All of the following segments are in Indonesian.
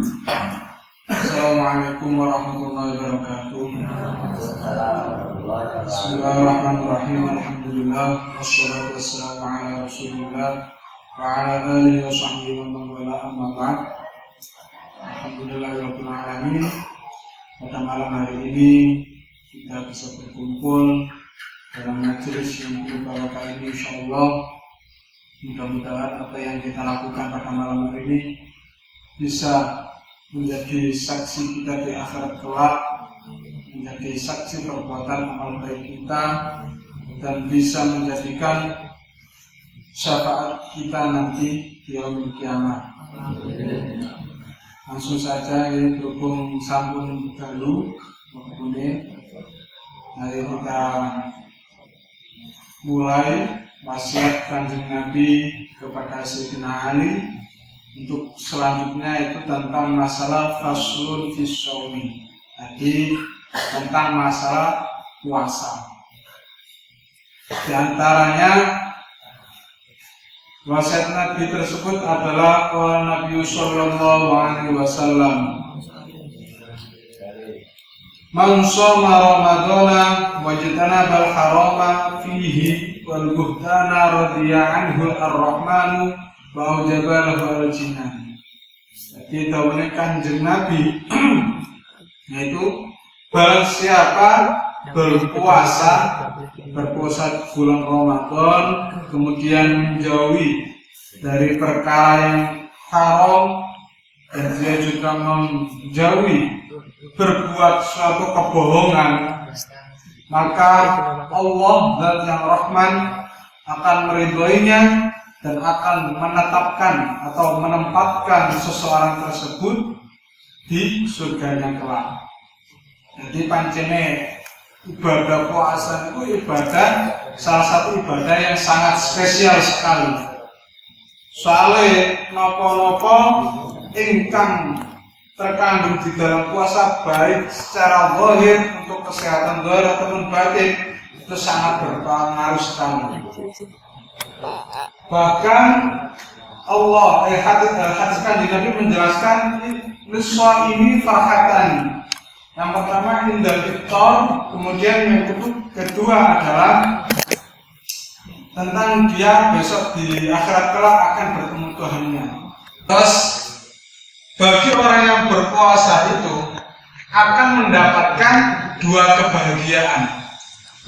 Assalamualaikum warahmatullahi wabarakatuh. Bismillahirrahmanirrahim. Alhamdulillah wassalatu wassalamu ala Rasulillah wa ala alihi wa sahbihi wa man wala, amma ba'd. Alhamdulillahirabbil alamin. Pada malam hari ini kita bisa berkumpul dalam majelis yang berbahagia ini, insyaallah. Mudah-mudahan apa yang kita lakukan pada malam hari ini bisa menjadi saksi kita di akhirat kelak, menjadi saksi perbuatan amal baik kita, dan bisa menjadikan syafaat kita nanti di yaumil kiamat. Langsung saja ini berhubung sampun dalu waktunya, mari kita mulai wasiat Kanjeng Nabi kepada Sayyidina Ali. Untuk selanjutnya itu tentang masalah faslun fis shaumi, jadi tentang masalah puasa. Di antaranya wasiat Nabi tersebut adalah Nabi sallallahu alaihi wasallam, man shoma ramadhana wajtana bal harama fihi wal buhtana radiya anhu ar-rahmanu bahwa jabal al-jinan. Jadi dawuhnya Kanjeng Nabi yaitu barang siapa berpuasa bulan Ramadan kemudian menjauhi dari perkara yang haram, dan dia juga menjauhi berbuat suatu kebohongan, maka Allah Zat yang Rahman akan meridhoinya dan akan menetapkan atau menempatkan seseorang tersebut di surganya kelak. Jadi pancene ibadah puasa itu salah satu ibadah yang sangat spesial sekali. Soalnya nopo-nopo ingkang terkandung di dalam puasa, baik secara zahir untuk kesehatan zahir ataupun batin, itu sangat berpengaruh sekali. Bahkan Allah hadis Kanjeng Nabi menjelaskan niswa ini farhatan. Yang pertama indal iftar, kemudian yang kedua adalah tentang dia besok di akhirat kelak akan bertemu Tuhannya. Terus bagi orang yang berpuasa itu akan mendapatkan dua kebahagiaan.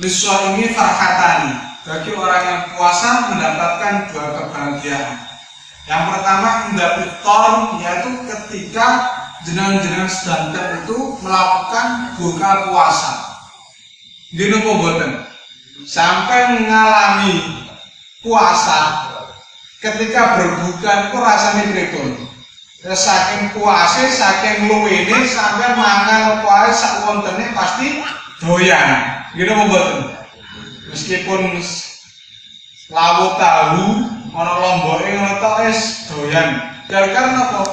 Niswa ini farhatan. Bagi orang yang puasa mendapatkan dua kebahagiaan. Yang pertama indah iftar, yaitu ketika jenengan sedang itu melakukan buka puasa. Gini boten sampai mengalami puasa ketika berbuka itu rasanya pripun. Saking puasa, saking luwene sampai mangan puasa sak wontene pasti doyan. Gini boten. Meskipun lawu tahu ana lomboke ngono tok wis doyan. Karena apa?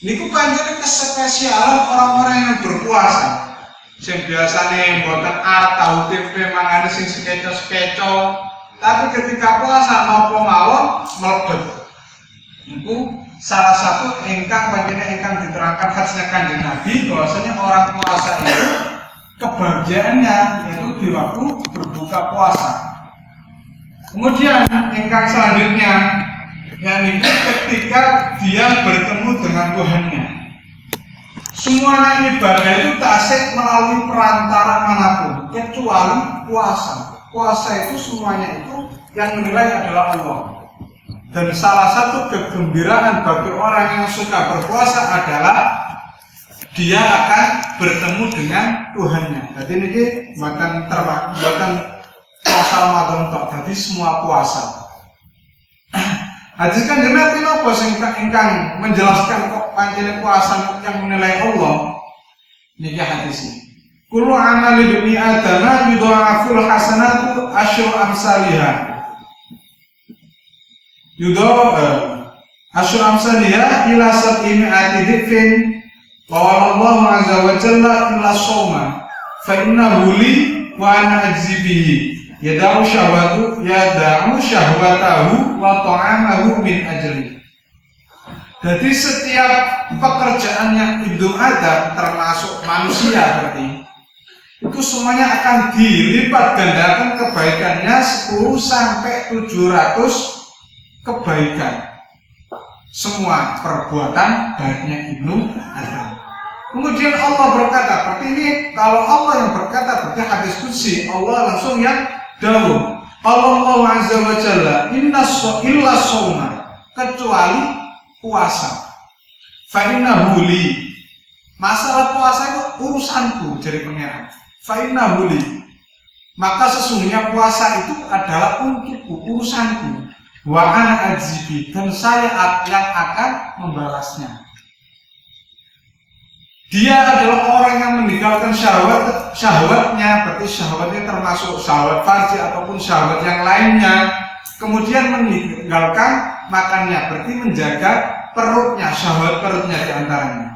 Niku pancen kespesialan orang-orang yang berpuasa. Sing biasane mboten arep tahu tempe mangane sing sekeco-sekeco, tapi ketika puasa napa mawon mlebet. Niku salah satu ingkang diterangkan hadisnya Kanjeng Nabi bahwasanya orang puasa itu kebahagiaannya yaitu di waktu berbuka puasa. Kemudian ingkang selanjutnya yakni ketika dia bertemu dengan Tuhannya. Semuanya ibadah itu tasik melalui perantara manapun kecuali puasa. Puasa itu semuanya itu yang menilai adalah Allah. Dan salah satu kegembiraan bagi orang yang suka berpuasa adalah dia akan bertemu dengan Tuhannya. Jadi ini bukan puasa Ramadan tok, jadi semua puasa. Hadis Kanjeng Nabi napa sing ingkang menjelaskan kok pancene puasa yang menilai Allah. Niki hadis. Kullu amali bani adama yudha'aful hasanatu asyru amsalihha. Asyru amsalihha ila sab'imi'ati dhifin. Wa Allah azza wa jalla illa shauma fa innahu li wa ana ajzi bihi yada'u syahwatahu wa ta'amahu min ajli. Jadi setiap pekerjaan yang Ibnu Adam termasuk manusia berarti itu semuanya akan dilipat gandakan kebaikannya 10 sampai 700 kebaikan. Semua perbuatan baiknya Ibnu Adam. Kemudian Allah berkata, seperti ini kalau Allah yang berkata berarti hadis qudsi, Allah langsung yang dawuh. Allah Azza wa Jalla, inna illa shauma, kecuali puasa. Fa innahu li. Masalah puasa itu urusanku dari pangeran. Fa innahu li. Maka sesungguhnya puasa itu adalah untukku, urusanku. Wa ana ajibi, dan saya yang akan membalasnya. Dia adalah orang yang meninggalkan syahwatnya, berarti syahwatnya termasuk syahwat farji ataupun syahwat yang lainnya. Kemudian meninggalkan makannya, berarti menjaga perutnya, syahwat perutnya diantaranya.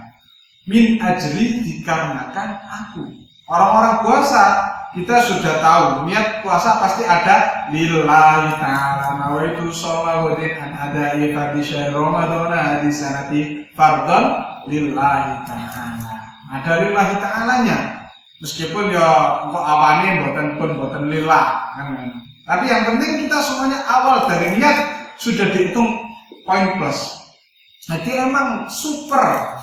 Min ajli, dikarenakan aku. Orang-orang puasa, kita sudah tahu, niat puasa pasti ada lillahi ta'ala, nawaitu sholawatin an adai fardhi syahr ramadhana di sanati fardhan lillahi ta'ala. Ada lillahi ta'alanya. Meskipun ya kok awane boten lillah kan. Tapi yang penting kita semuanya awal dari niat sudah dihitung poin plus. Jadi emang super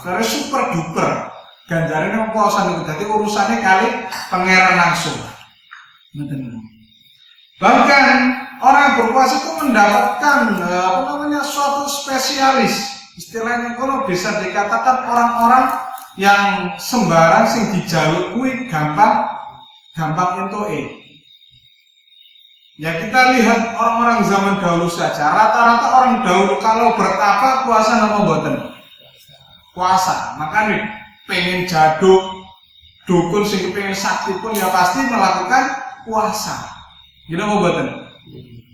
duper ganjaran yang puasa itu. Jadi urusannya kali pangeran langsung. Bahkan orang yang berpuasa itu mendapatkan suatu spesialis. Istilahnya kalau bisa dikatakan orang-orang yang sembarang sing dijaluk kuwi gampang entuke. Ya kita lihat orang-orang zaman dahulu saja, rata-rata orang dahulu kalau bertapa puasa nama boten. Puasa, makanya pengen jaduk, dukun sing pengen sakti pun ya pasti melakukan puasa. Gila mau boten.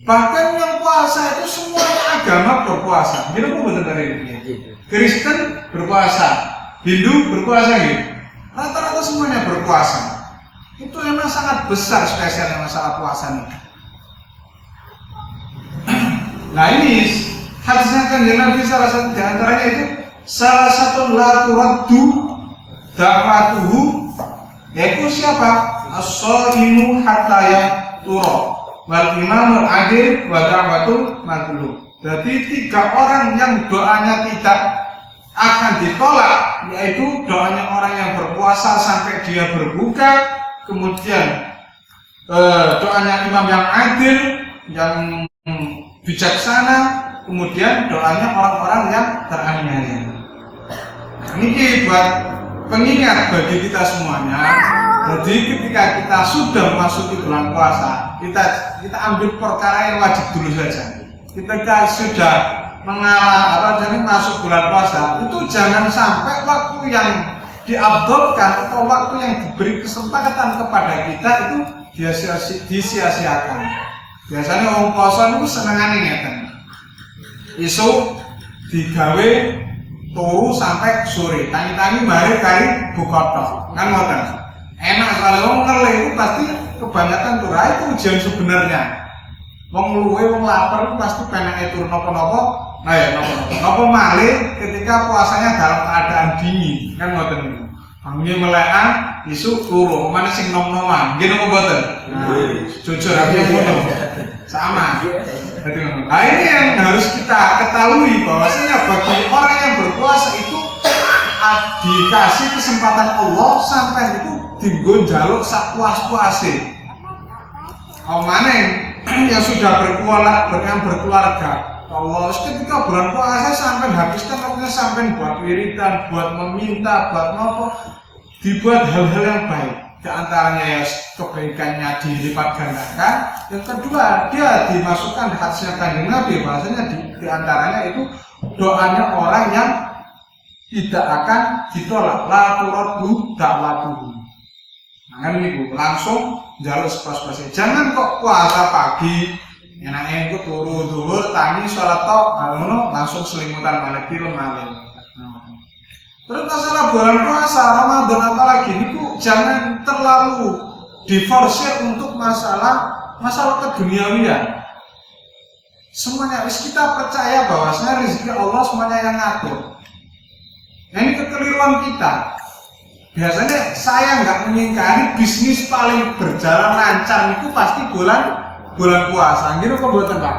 Bahkan yang puasa itu semuanya agama berpuasa. Gila mau boten dari ini. Kristen berpuasa, Hindu berpuasa gitu. Rata-rata semuanya berpuasa. Itu memang sangat besar spesialnya masalah puasa nih. Nah ini hadisnya kan Nabi salah satu di antaranya itu salah satu la turaddu da'watuhu, yaitu siapa? As-shaimu hatta yaqtura wal imamul adil wa da'watul mazlum. Jadi 3 orang yang doanya tidak akan ditolak, yaitu doanya orang yang berpuasa sampai dia berbuka, kemudian doanya imam yang adil, yang bijaksana, kemudian doanya orang-orang yang teraniaya. Ini buat pengingat bagi kita semuanya. Jadi ketika kita sudah memasuki bulan puasa, kita ambil perkara yang wajib dulu saja. Kita sudah mengalami masuk bulan puasa, itu jangan sampai waktu yang diabdolkan atau waktu yang diberi kesempatan kepada kita itu disia-siakan. Biasanya orang puasa itu senengane ngeten. Isu digawe turu sampai sore, tangi-tangi mari kari buka tok. Kan ngoten. Enak sekali wong ngerle itu pasti kebanyakan turu. Itu ujian sebenarnya. Wong luwe wong lapar itu pasti pengen turu napa-napa. Nah ya napa malih ketika puasanya dalam keadaan dingin. Kan ngoten niku. Ambil melekan isu turu, mana sing nom-noman, gini apa boten? Jujur aku ngono. Sama. Nah ini yang harus kita ketahui bahwasanya bagi orang yang berpuasa itu dikasih kesempatan Allah sampai itu dinggo njaluk sak puas-puase. Maneh yang sudah berkeluarga. Allah ketika bulan puasa sampai habiskan waktunya sampai buat wiridan, buat meminta, buat nopo, dibuat hal-hal yang baik. Di antaranya ya kebaikannya dilipat gandakan. Yang kedua dia dimasukkan di hadisnya Kanjeng Nabi bahasanya di antaranya itu doanya orang yang tidak akan ditolak. La turaddu da'watuhu. Nah ini langsung njaluk sepas-pasnya. Jangan kok puasa pagi enaknya itu turu tangi sholat tok langsung selimutan balik film malih. Terus masalah bulan puasa Ramadan apalagi itu jangan terlalu diforsir untuk masalah keduniawian. semuanya kita percaya bahwasanya rezeki Allah semuanya yang ngatur. Nah, ini kekeliruan kita. Biasanya saya nggak mengingkari bisnis paling berjalan lancar itu pasti bulan puasa. Gitu kok buatan Pak?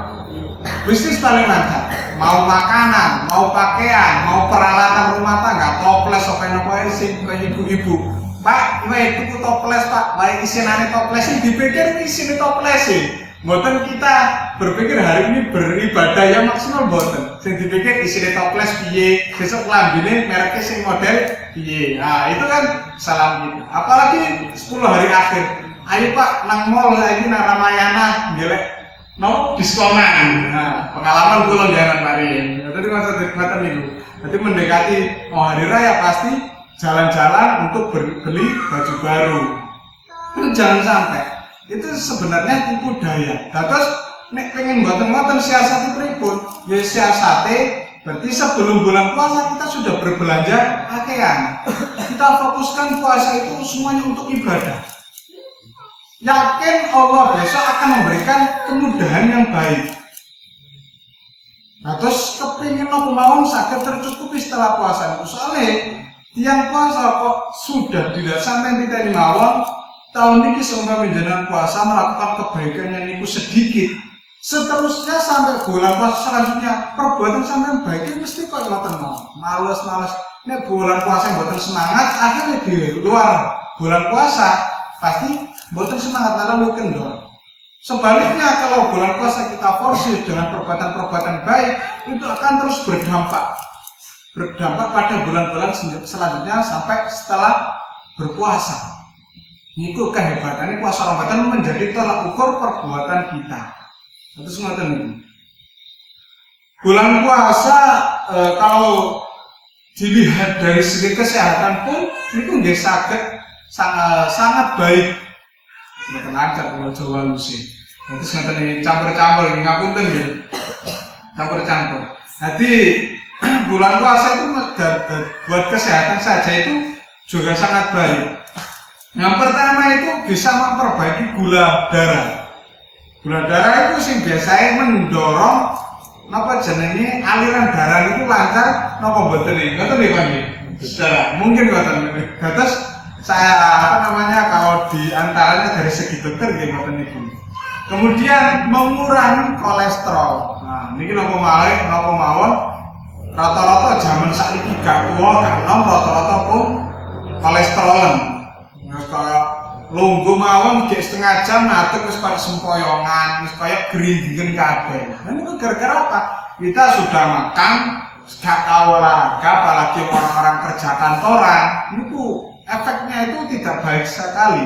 Bisnis paling lancar. Mau makanan, mau pakaian, mau peralatan rumah tangga, toples, apa sing ibu-ibu. Pak, itu toples Pak, baik isinane toples ini dipikir isine toples sih. Mboten kita berpikir hari ini beribadah yang maksimal mboten. Sing dipikir isine toples piye, besok lambene mereknya sing model piye. Nah, itu kan salah gitu. Apalagi 10 hari akhir. Ayo Pak, nang mall lagi nang Ramayana ngelek no diskonan. Nah, pengalaman kula jalan mari. Tadi masa niku. Jadi mendekati mau hari raya pasti jalan-jalan untuk beli baju baru. Itu jangan sampai. Itu sebenarnya tipu daya. Terus nek pengen mboten-mboten siasati pripun? Ya siasate berarti sebelum bulan puasa kita sudah berbelanja pakaian. Kita fokuskan puasa itu semuanya untuk ibadah. Yakin Allah besok akan memberikan kemudahan yang baik. Nah, terus kepingin apa mawon saged tercukupi setelah puasa itu. Soalnya tiang puasa kok sudah tidak sampai tidak mawon. Tahun ini semoga menjalankan puasa melakukan kebaikan yang itu sedikit. Seterusnya sampai bulan puasa selanjutnya perbuatan sampai baiknya mesti kok ngoten males. Nek bulan puasa yang buatan semangat akhirnya di luar bulan puasa pasti buatan semangat lalu kendor. Sebaliknya kalau bulan puasa kita forsir dengan perbuatan-perbuatan baik itu akan terus berdampak pada bulan-bulan selanjutnya sampai setelah berpuasa. Itu kehebatannya puasa Ramadan menjadi tolak ukur perbuatan kita. Itu semacam itu. Bulan puasa kalau dilihat dari segi kesehatan pun itu nggak sangat baik. Bukan lancar kalau Jawa Lusi. Itu semacam ini campur-campur, ini ngapunten gitu. Campur-campur. Jadi bulan puasa itu buat kesehatan saja itu juga sangat baik. Yang pertama itu bisa memperbaiki gula darah. Gula darah itu sih biasanya mendorong napa jenenge aliran darah itu lancar napa mboten iki. Ngoten nggih Pak nggih. Secara mungkin ngoten. Terus saya kalau di antaranya dari segi dokter nggih ngoten niku. Kemudian mengurangi kolesterol. Nah, niki napa mawon rata-rata zaman saiki gak tuwa gak enom rata-rata pun kolesterolan. Kaya lungguh mawon gek setengah jam natek wis kaya sempoyongan, wis kaya geringgingen kabeh. Nah itu gara-gara apa? Kita sudah makan, gak tahu olahraga, apalagi orang-orang kerja kantoran, itu efeknya itu tidak baik sekali.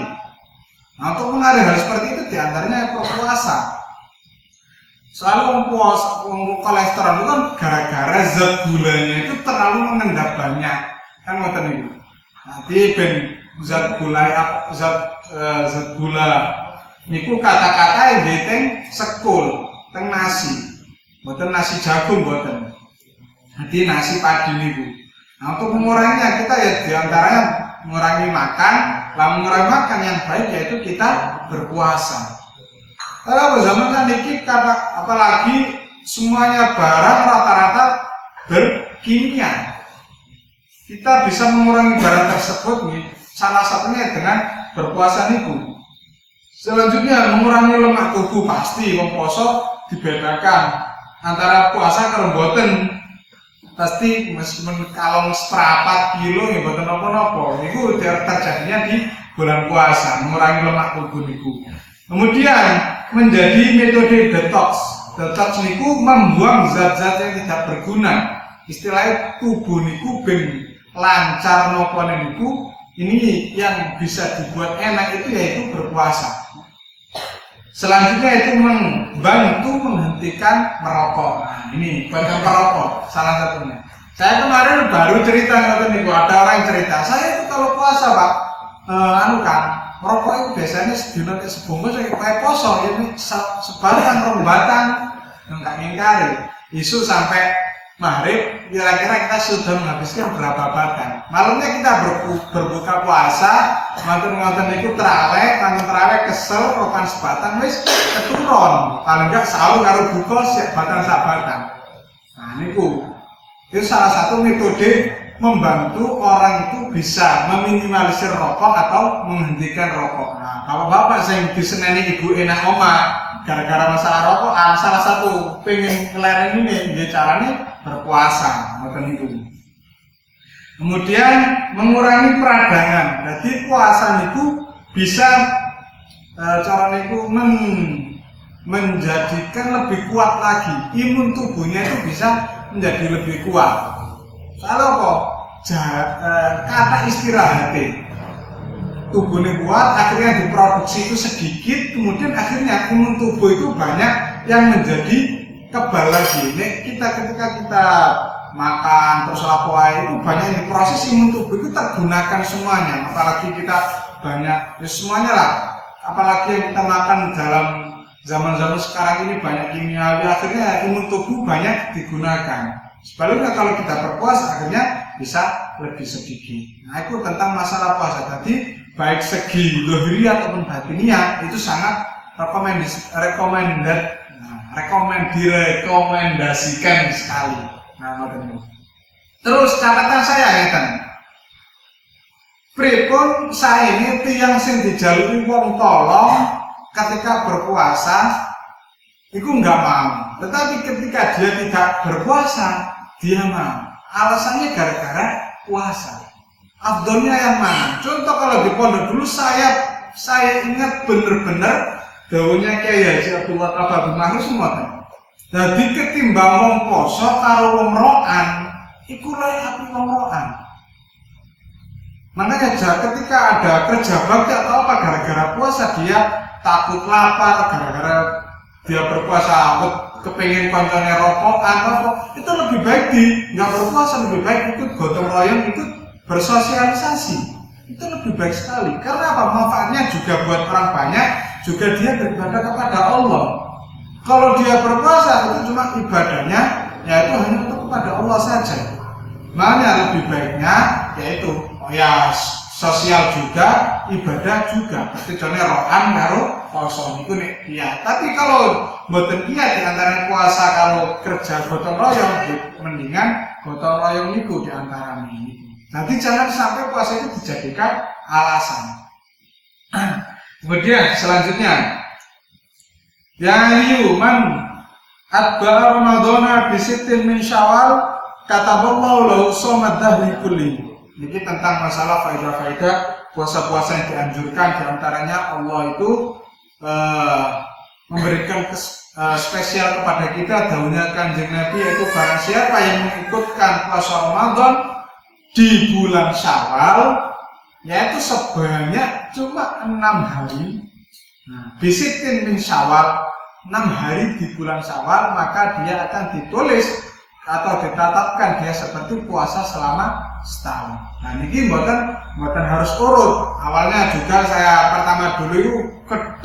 Nah untuk menghindari hal seperti itu diantaranya berpuasa. Selalu kolesterol itu kan gara-gara zat gulanya itu terlalu mengendap banyak, kan ngoten niku. Nanti ben zat gula niku kata-kata yang diteng sekul teng nasi mboten nasi jagung mboten nanti nasi padi niku. Nah untuk menguranginya kita ya diantaranya mengurangi makan. Mengurangi makan yang baik yaitu kita berpuasa. Kalau zaman kan niki apalagi semuanya barang rata-rata berkimia, kita bisa mengurangi barang tersebut nih. Salah satunya dengan berpuasa niku. Selanjutnya mengurangi lemak tubuh pasti wong poso dibedakan antara puasa karo mboten. Pasti meskipun kalong seperempat kilo ya mboten napa-napa. Niku terjadinya di bulan puasa, mengurangi lemak tubuh niku. Kemudian menjadi metode detox. Detox niku membuang zat-zat yang tidak berguna. Istilahnya tubuh niku ben lancar napa niku. Ini yang bisa dibuat enak itu yaitu berpuasa. Selanjutnya itu membantu menghentikan merokok. Nah, ini bukan merokok salah satunya. Saya kemarin baru cerita ada orang yang cerita, saya itu kalau puasa Pak, merokok itu biasanya sedina sebungkus kayak poso, ini sebatang rombatan, enggak ngingkari. Isu sampai maghrib kira-kira kita sudah menghabiskan berapa batang. Malamnya kita berbuka puasa, ngoten-ngoten niku terawih, kangen terawih kesel rokan sebatang wis keturun. Paling enggak sahur karo buka batang sak batang. Nah niku itu salah satu metode membantu orang itu bisa meminimalisir rokok atau menghentikan rokok. Nah, kalau bapak yang diseneni ibu enak omah gara-gara masalah rokok, salah satu pengen kelereng ini caranya berpuasa, ngoten itu. Kemudian mengurangi peradangan. Jadi puasa itu bisa caranya itu menjadikan lebih kuat lagi. Imun tubuhnya itu bisa menjadi lebih kuat. Kalau kok kata istirahat, tubuhnya kuat, akhirnya diproduksi itu sedikit, kemudian akhirnya imun tubuh itu banyak yang menjadi kebal lagi. Ketika kita makan terus lapoai itu banyak yang diproses, imun tubuh itu tergunakan semuanya. Apalagi kita banyak, ya semuanya lah. Apalagi yang kita makan dalam zaman-zaman sekarang ini banyak kimiawi, akhirnya imun tubuh banyak digunakan. Sebaliknya kalau kita berpuasa akhirnya bisa lebih sedikit. Nah itu tentang masalah puasa. Jadi baik segi lahiriah ataupun batiniah itu sangat direkomendasikan sekali. Nah, terus catatan saya ya, pripun saya ini tiyang sing dijaluki wong tolong ketika berpuasa itu enggak mau. Tetapi ketika dia tidak berpuasa, dia mau. Alasannya gara-gara puasa. Afdolnya yang mana? Contoh kalau di pondok dulu saya ingat bener-bener dawuhnya Kyai Haji Abdul Wahab Abdul Mahrus semua. Jadi ketimbang wong poso karo wong roan, iku luwih apik wong roan. Makanya ketika ada kerja bakti atau apa gara-gara puasa dia takut lapar, gara-gara dia berpuasa kepengen koncone rokokan apa, itu lebih baik nggak berpuasa, lebih baik ikut gotong royong, ikut bersosialisasi, itu lebih baik sekali. Karena apa? Manfaatnya juga buat orang banyak, juga dia beribadah kepada Allah. Kalau dia berpuasa itu cuma ibadahnya yaitu hanya untuk kepada Allah saja. Makanya lebih baiknya yaitu sosial juga, ibadah juga. Berarti contohnya rohan karo poso niku nek iya. Tapi kalau mboten iya di antara puasa kalau kerja gotong royong, mendingan gotong royong niku di antara ini. Nanti jangan sampai puasa itu dijadikan alasan. Kemudian selanjutnya, man atba'a Ramadhana bisittin min Syawal kataballahu lahu shawmad dahri kulli. Ini tentang masalah faedah-faedah puasa-puasa yang dianjurkan. Di antaranya Allah itu memberikan spesial kepada kita dahulunya Kanjeng Nabi, yaitu barang siapa yang mengikutkan puasa Ramadan di bulan Syawal, yaitu sebanyak cuma 6 hari. Bisitin min Syawal, 6 hari di bulan Syawal, maka dia akan ditulis atau ditetapkan dia seperti puasa selama setahun. Nah ini buatan harus urut. Awalnya juga saya pertama dulu itu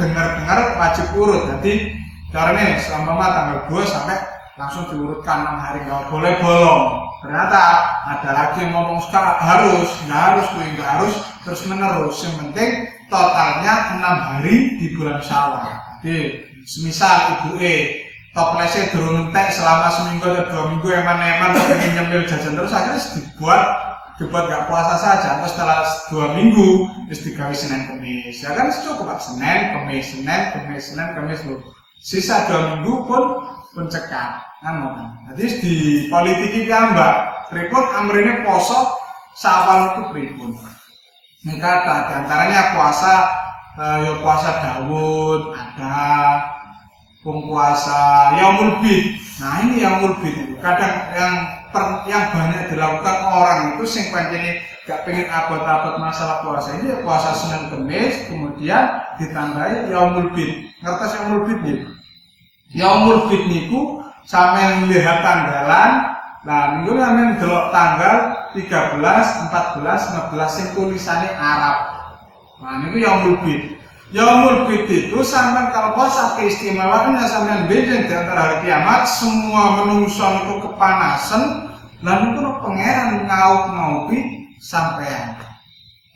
dengar wajib urut. Jadi caranya selama tanggal 2 sampai langsung diurutkan 6 hari, nggak boleh bolong. Ternyata ada lagi yang ngomong sekarang nggak harus terus menerus. Yang penting totalnya 6 hari di bulan Syawal. Jadi semisal ibu toplesnya durung entek selama seminggu atau 2 minggu eman-eman pengen nyemil jajan terus, akhirnya dibuat gak puasa saja. Terus setelah 2 minggu terus digawe Senin Kamis, ya kan cukup Pak. Senin Kamis loh. Sisa 2 minggu pun cekak. Jadi di politiki gambar pripun amrine poso Syawal itu pripun. Ini kata diantaranya puasa Daud ada, puasa Yaumul Bid. Nah ini Yaumul Bid itu kadang yang banyak dilakukan orang itu sing pancene gak pengen abot-abot masalah puasa ini, puasa Senin Kamis kemudian ditambahi Yaumul Bid. Ngertos Yaumul Bid nggih? Yaumul Bid niku sampeyan lihat tanggalan. Nah niku sampeyan delok tanggal 13, 14, 15 sing tulisannya Arab. Nah niku Yaumul Bid. Yaumul Bid itu sampai kalau puasa keistimewaannya sampai beda di antara hari kiamat, semua menungso itu kepanasan, lalu itu pangeran ngaup-ngaupi sampean.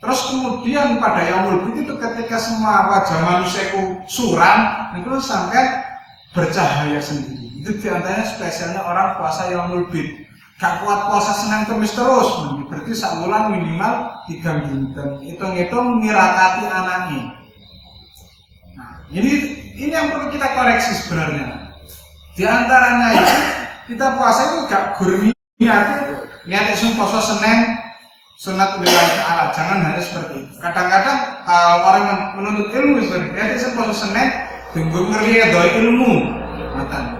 Terus kemudian pada Yaumul Bid itu ketika semua wajah manusia itu suram, itu sampai bercahaya sendiri. Itu di antaranya spesialnya orang puasa Yaumul Bid. Gak kuat puasa Senin Kamis terus, berarti sebulan minimal 3 dinten. Hitung-hitung mirakati anaknya. Nah, ini yang perlu kita koreksi sebenarnya. Di antaranya itu kita puasa itu gak gurni niatnya puasa Senin sunat lillahi ta'ala, jangan hanya seperti itu. Kadang-kadang orang yang menuntut ilmu seperti niatnya puasa Senin tunggu ngeri ilmu matan.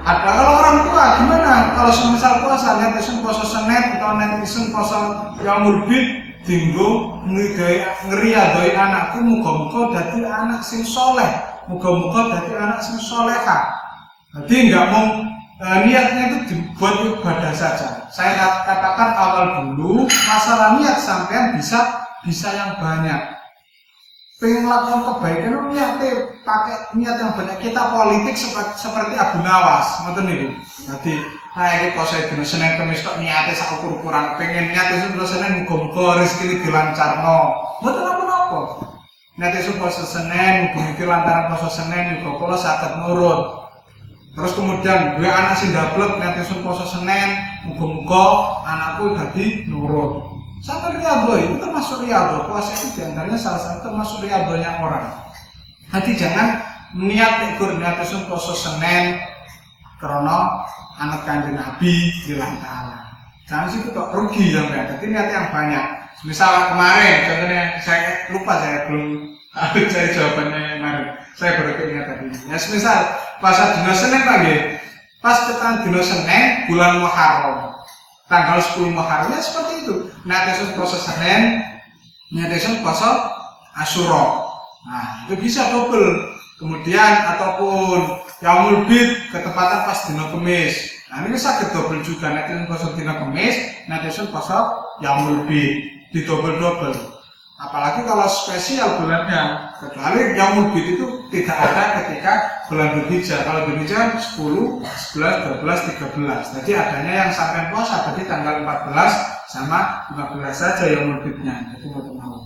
Ada kalau orang tua gimana? Kalau semisal puasa, netizen puasa Senin atau netizen puasa Yaumul Bid, tinggu ngeri adoi anakku, muga-muga dadi anak sing soleh, muga-muga dadi anak sing soleha. Jadi nggak mau niatnya itu dibuat ibadah saja. Saya katakan awal dulu, masalah niat sampean bisa yang banyak. Pengen melakukan kebaikan itu niatnya pakai niat yang banyak. Kita politik seperti Abu Nawas, ngoten niku. Jadi iki poso dina Senin Kamis kok niate sak ukur-ukuran, pengen niate dina Senin muga-muga rezeki dilancarno. Mboten napa-napa. Niate poso Senin muga-muga lantaran poso Senin muga kula saged nurut. Terus kemudian dua anak sing dablek niate poso Senin muga-muga anakku dadi nurut. Sampai riyadhah itu termasuk riyadhah. Puasa itu diantaranya salah satu termasuk riyadhahnya orang. Nanti jangan niat ikut niat puasa Senin karena anak kanjeng Nabi bilang ta'ala. Jangan situ kok rugi sampai. Jadi niat yang banyak. Misal kemarin contohnya saya lupa, saya belum ada saya jawabannya kemarin. Saya baru ingat tadi. Ya misal puasa dina Senin lagi. Pas tekan dina Senin bulan Muharram. Tanggal 10 Muharramnya seperti itu. Niatnya puasa Senin, niatnya puasa Asyura. Nah, itu bisa double. Kemudian ataupun Yaumul Bid ketepatan pas dina Kamis. Nah, ini bisa double juga. Niatnya puasa dina Kamis, niatnya puasa Yaumul Bid. Di double-double. Apalagi kalau spesial bulannya, kecuali Yaumul Bid itu tidak ada ketika bulan Dzulhijjah. Kalau Dzulhijjah 10, 11, 12, 13. Jadi adanya yang sampai puasa berarti tanggal 14 sama 15 saja Yaumul Bidnya. Itu mau.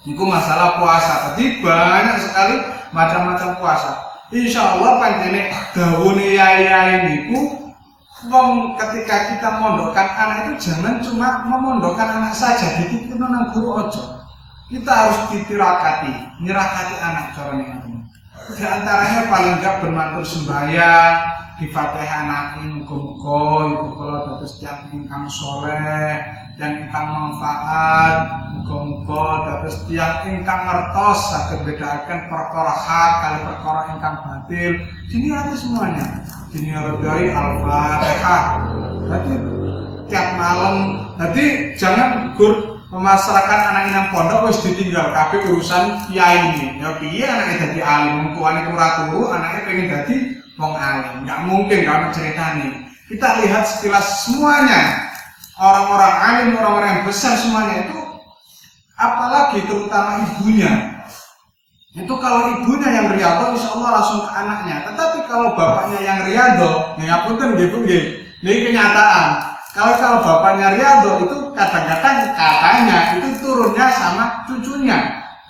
Itu masalah puasa. Jadi banyak sekali macam-macam puasa. Insya Allah panjene dawuhe yai-yai niku wong ketika kita mondokkan anak itu jangan cuma memondokkan anak saja, dititipin nang guru ojo. Kita harus ditirakati, nyerakati anak caranya. Di antaranya paling enggak bermantul sembahyang, di Fatihah anak muga-muga ibu kula dados tiyang ingkang saleh, yang ingkang manfaat, muga-muga dados tiyang ingkang ngertos saged bedaken perkara hak kali perkara ingkang batil. Diniati semuanya. Diniati dari Al-Fatihah. Jadi tiap malam, jadi jangan memasrahkan anak yang pondok wis ditinggal kabeh urusan kiai ini. Ya piye anake dadi alim, tuane ora turu, anake pengen dadi wong alim. Enggak mungkin kalau ceritane. Kita lihat sekilas semuanya. Orang-orang alim, orang-orang yang besar semuanya itu, apalagi terutama ibunya. Itu kalau ibunya yang riyadhah, insya Allah langsung ke anaknya. Tetapi kalau bapaknya yang riyadhah, ngapunten gitu nggih. Ini kenyataan. Kalau bapaknya riyadhah itu kadang-kadang katanya itu turunnya sama cucunya.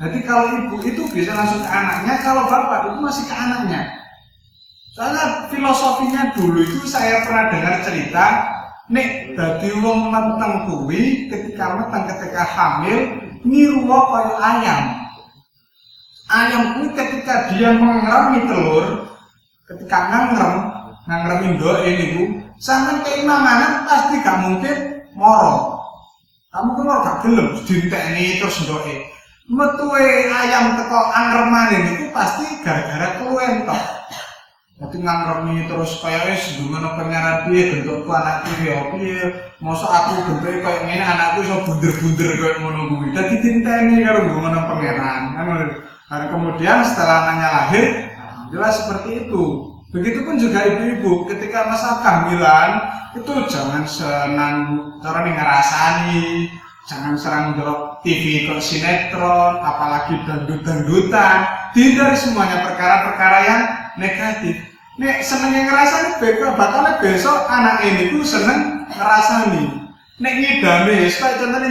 Jadi kalau ibu itu bisa langsung ke anaknya, kalau bapak itu masih ke anaknya. Soalnya filosofinya dulu itu saya pernah dengar cerita, nek dadi wong meteng kuwi ketika hamil niruwa kaya ayam. Ayam kuwi ketika dia mengerami telur, ketika ngangrem ndoke niku, sampeyan keimanan pasti gak mungkin moro. Kamu kan gak gelem dintekni terus ndoke. Metuwe ayam teko angremane niku pasti gara-gara keluwen tok. Dadi ngangremi terus kaya wis ndungono pengaran piye bentukku anakku ya piye. Mosok aku bentuke kaya ngene anakku iso bunder-bunder kaya ngono kuwi. Dadi dinteni karo ndungono pangeran. Dan kemudian setelah anaknya lahir, jelas seperti itu. Begitupun juga ibu-ibu ketika masa kehamilan itu jangan senang cara ngerasani, Jangan serang delok TV kok sinetron, apalagi dangdut-dangdutan. Hindari semuanya perkara-perkara yang negatif. Nek seneng ngerasani bakalnya besok anak ini tuh seneng ngerasani. Nek ngidame, kayak contohnya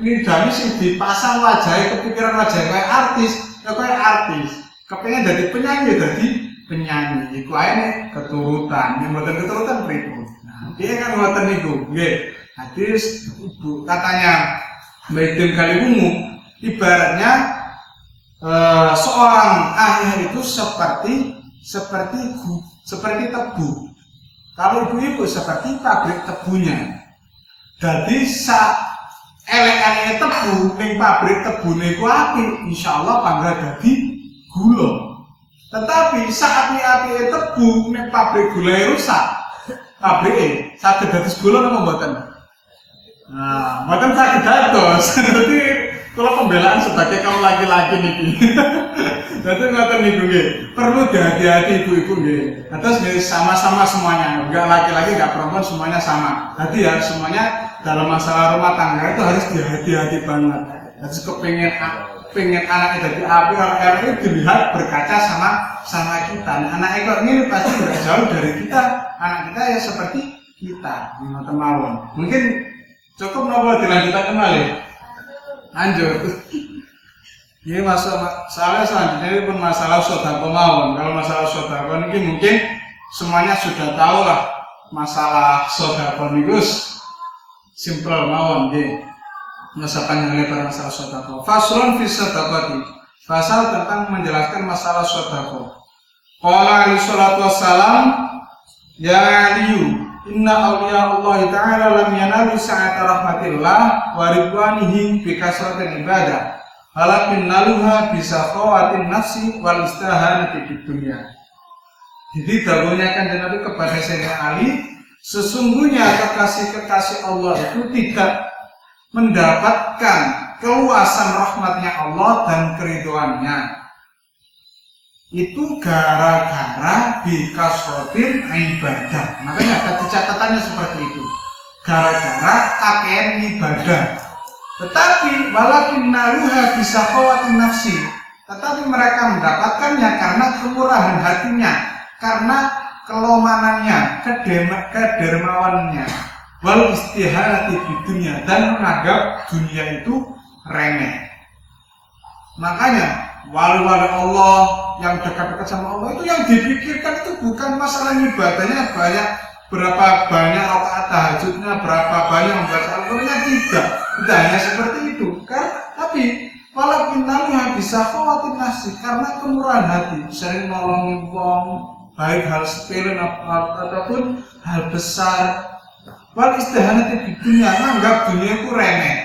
ngidame sih dipasang wajahnya, kepikiran wajahnya kayak artis, ya kayak artis. Kepengen jadi penyanyi, jadi penyanyi. Iku aja nih keturutan, yang buatan keturutan berikut. Nah, dia kan buatan itu, gitu. Hadis ibu katanya Mbak Kaliwungu, ibaratnya seorang ayah itu seperti tebu. Kalau ibu seperti pabrik tebunya. Jadi saat elek-elek tebu ning pabrik tebu niku api, insyaallah pangga dadi gula. Tetapi saat api tebu ning pabrik gula rusak, pabrik saged dados gula napa mboten? Nah, mboten saged dados. Jadi kalau pembelaan sebagai kaum laki-laki niki. Jadi ngoten niku nggih. Perlu hati-hati ibu-ibu nggih. Terus nggih sama-sama semuanya, enggak laki-laki enggak perempuan semuanya sama. Jadi ya semuanya dalam masalah rumah tangga itu harus hati-hati banget. Jadi pengen anaknya jadi api, kalau itu dilihat berkaca sama kita. Nah, anak ekor ini pasti enggak jauh dari kita. Anak kita ya seperti kita, ngoten mawon. Mungkin cukup nopo dilanjutkan kembali. Lanjut. Ini masalah selanjutnya ini pun masalah sodako mawon. Kalau masalah sodako ini mungkin semuanya sudah tahu lah masalah sodako ini simple mawon deh. Masa panjang lebar masalah sodako. Faslun fi sodakoti. Pasal tentang menjelaskan masalah sodako. Qala alaihi salatu wassalam, ya aliyu, inna awliya Allah ta'ala lam yanalu sa'ata rahmatillah wa ridwanihi bi kasratil ibadah. Halakin naluha bisa khawatin nafsi wal istahanati di dunia. Jadi dahulunya kan Nabi kepada Sayyidina Ali, sesungguhnya kekasih-kekasih Allah itu tidak mendapatkan keluasan rahmatnya Allah dan keriduannya. Itu gara-gara bikasrotin ibadah. Makanya ada catatannya seperti itu. Gara-gara kakek ibadah. Tetapi walakin naluha bisa khawatin nafsi. Tetapi mereka mendapatkannya karena kemurahan hatinya, karena kelomanannya, kedermawannya, wal istihanati di dunia, dan menganggap dunia itu remeh. Makanya wali-wali Allah yang dekat-dekat sama Allah itu yang dipikirkan itu bukan masalah ibadahnya berapa banyak rakaat tahajudnya, berapa banyak membaca Al-Qur'annya, tidak hanya seperti itu kan, tapi walaupun naluha bisa khawatir nafsi, karena kemurahan hati, sering nolongin wong, baik hal sepele ataupun hal besar, wal istihanati di dunia, menganggap dunia itu remeh.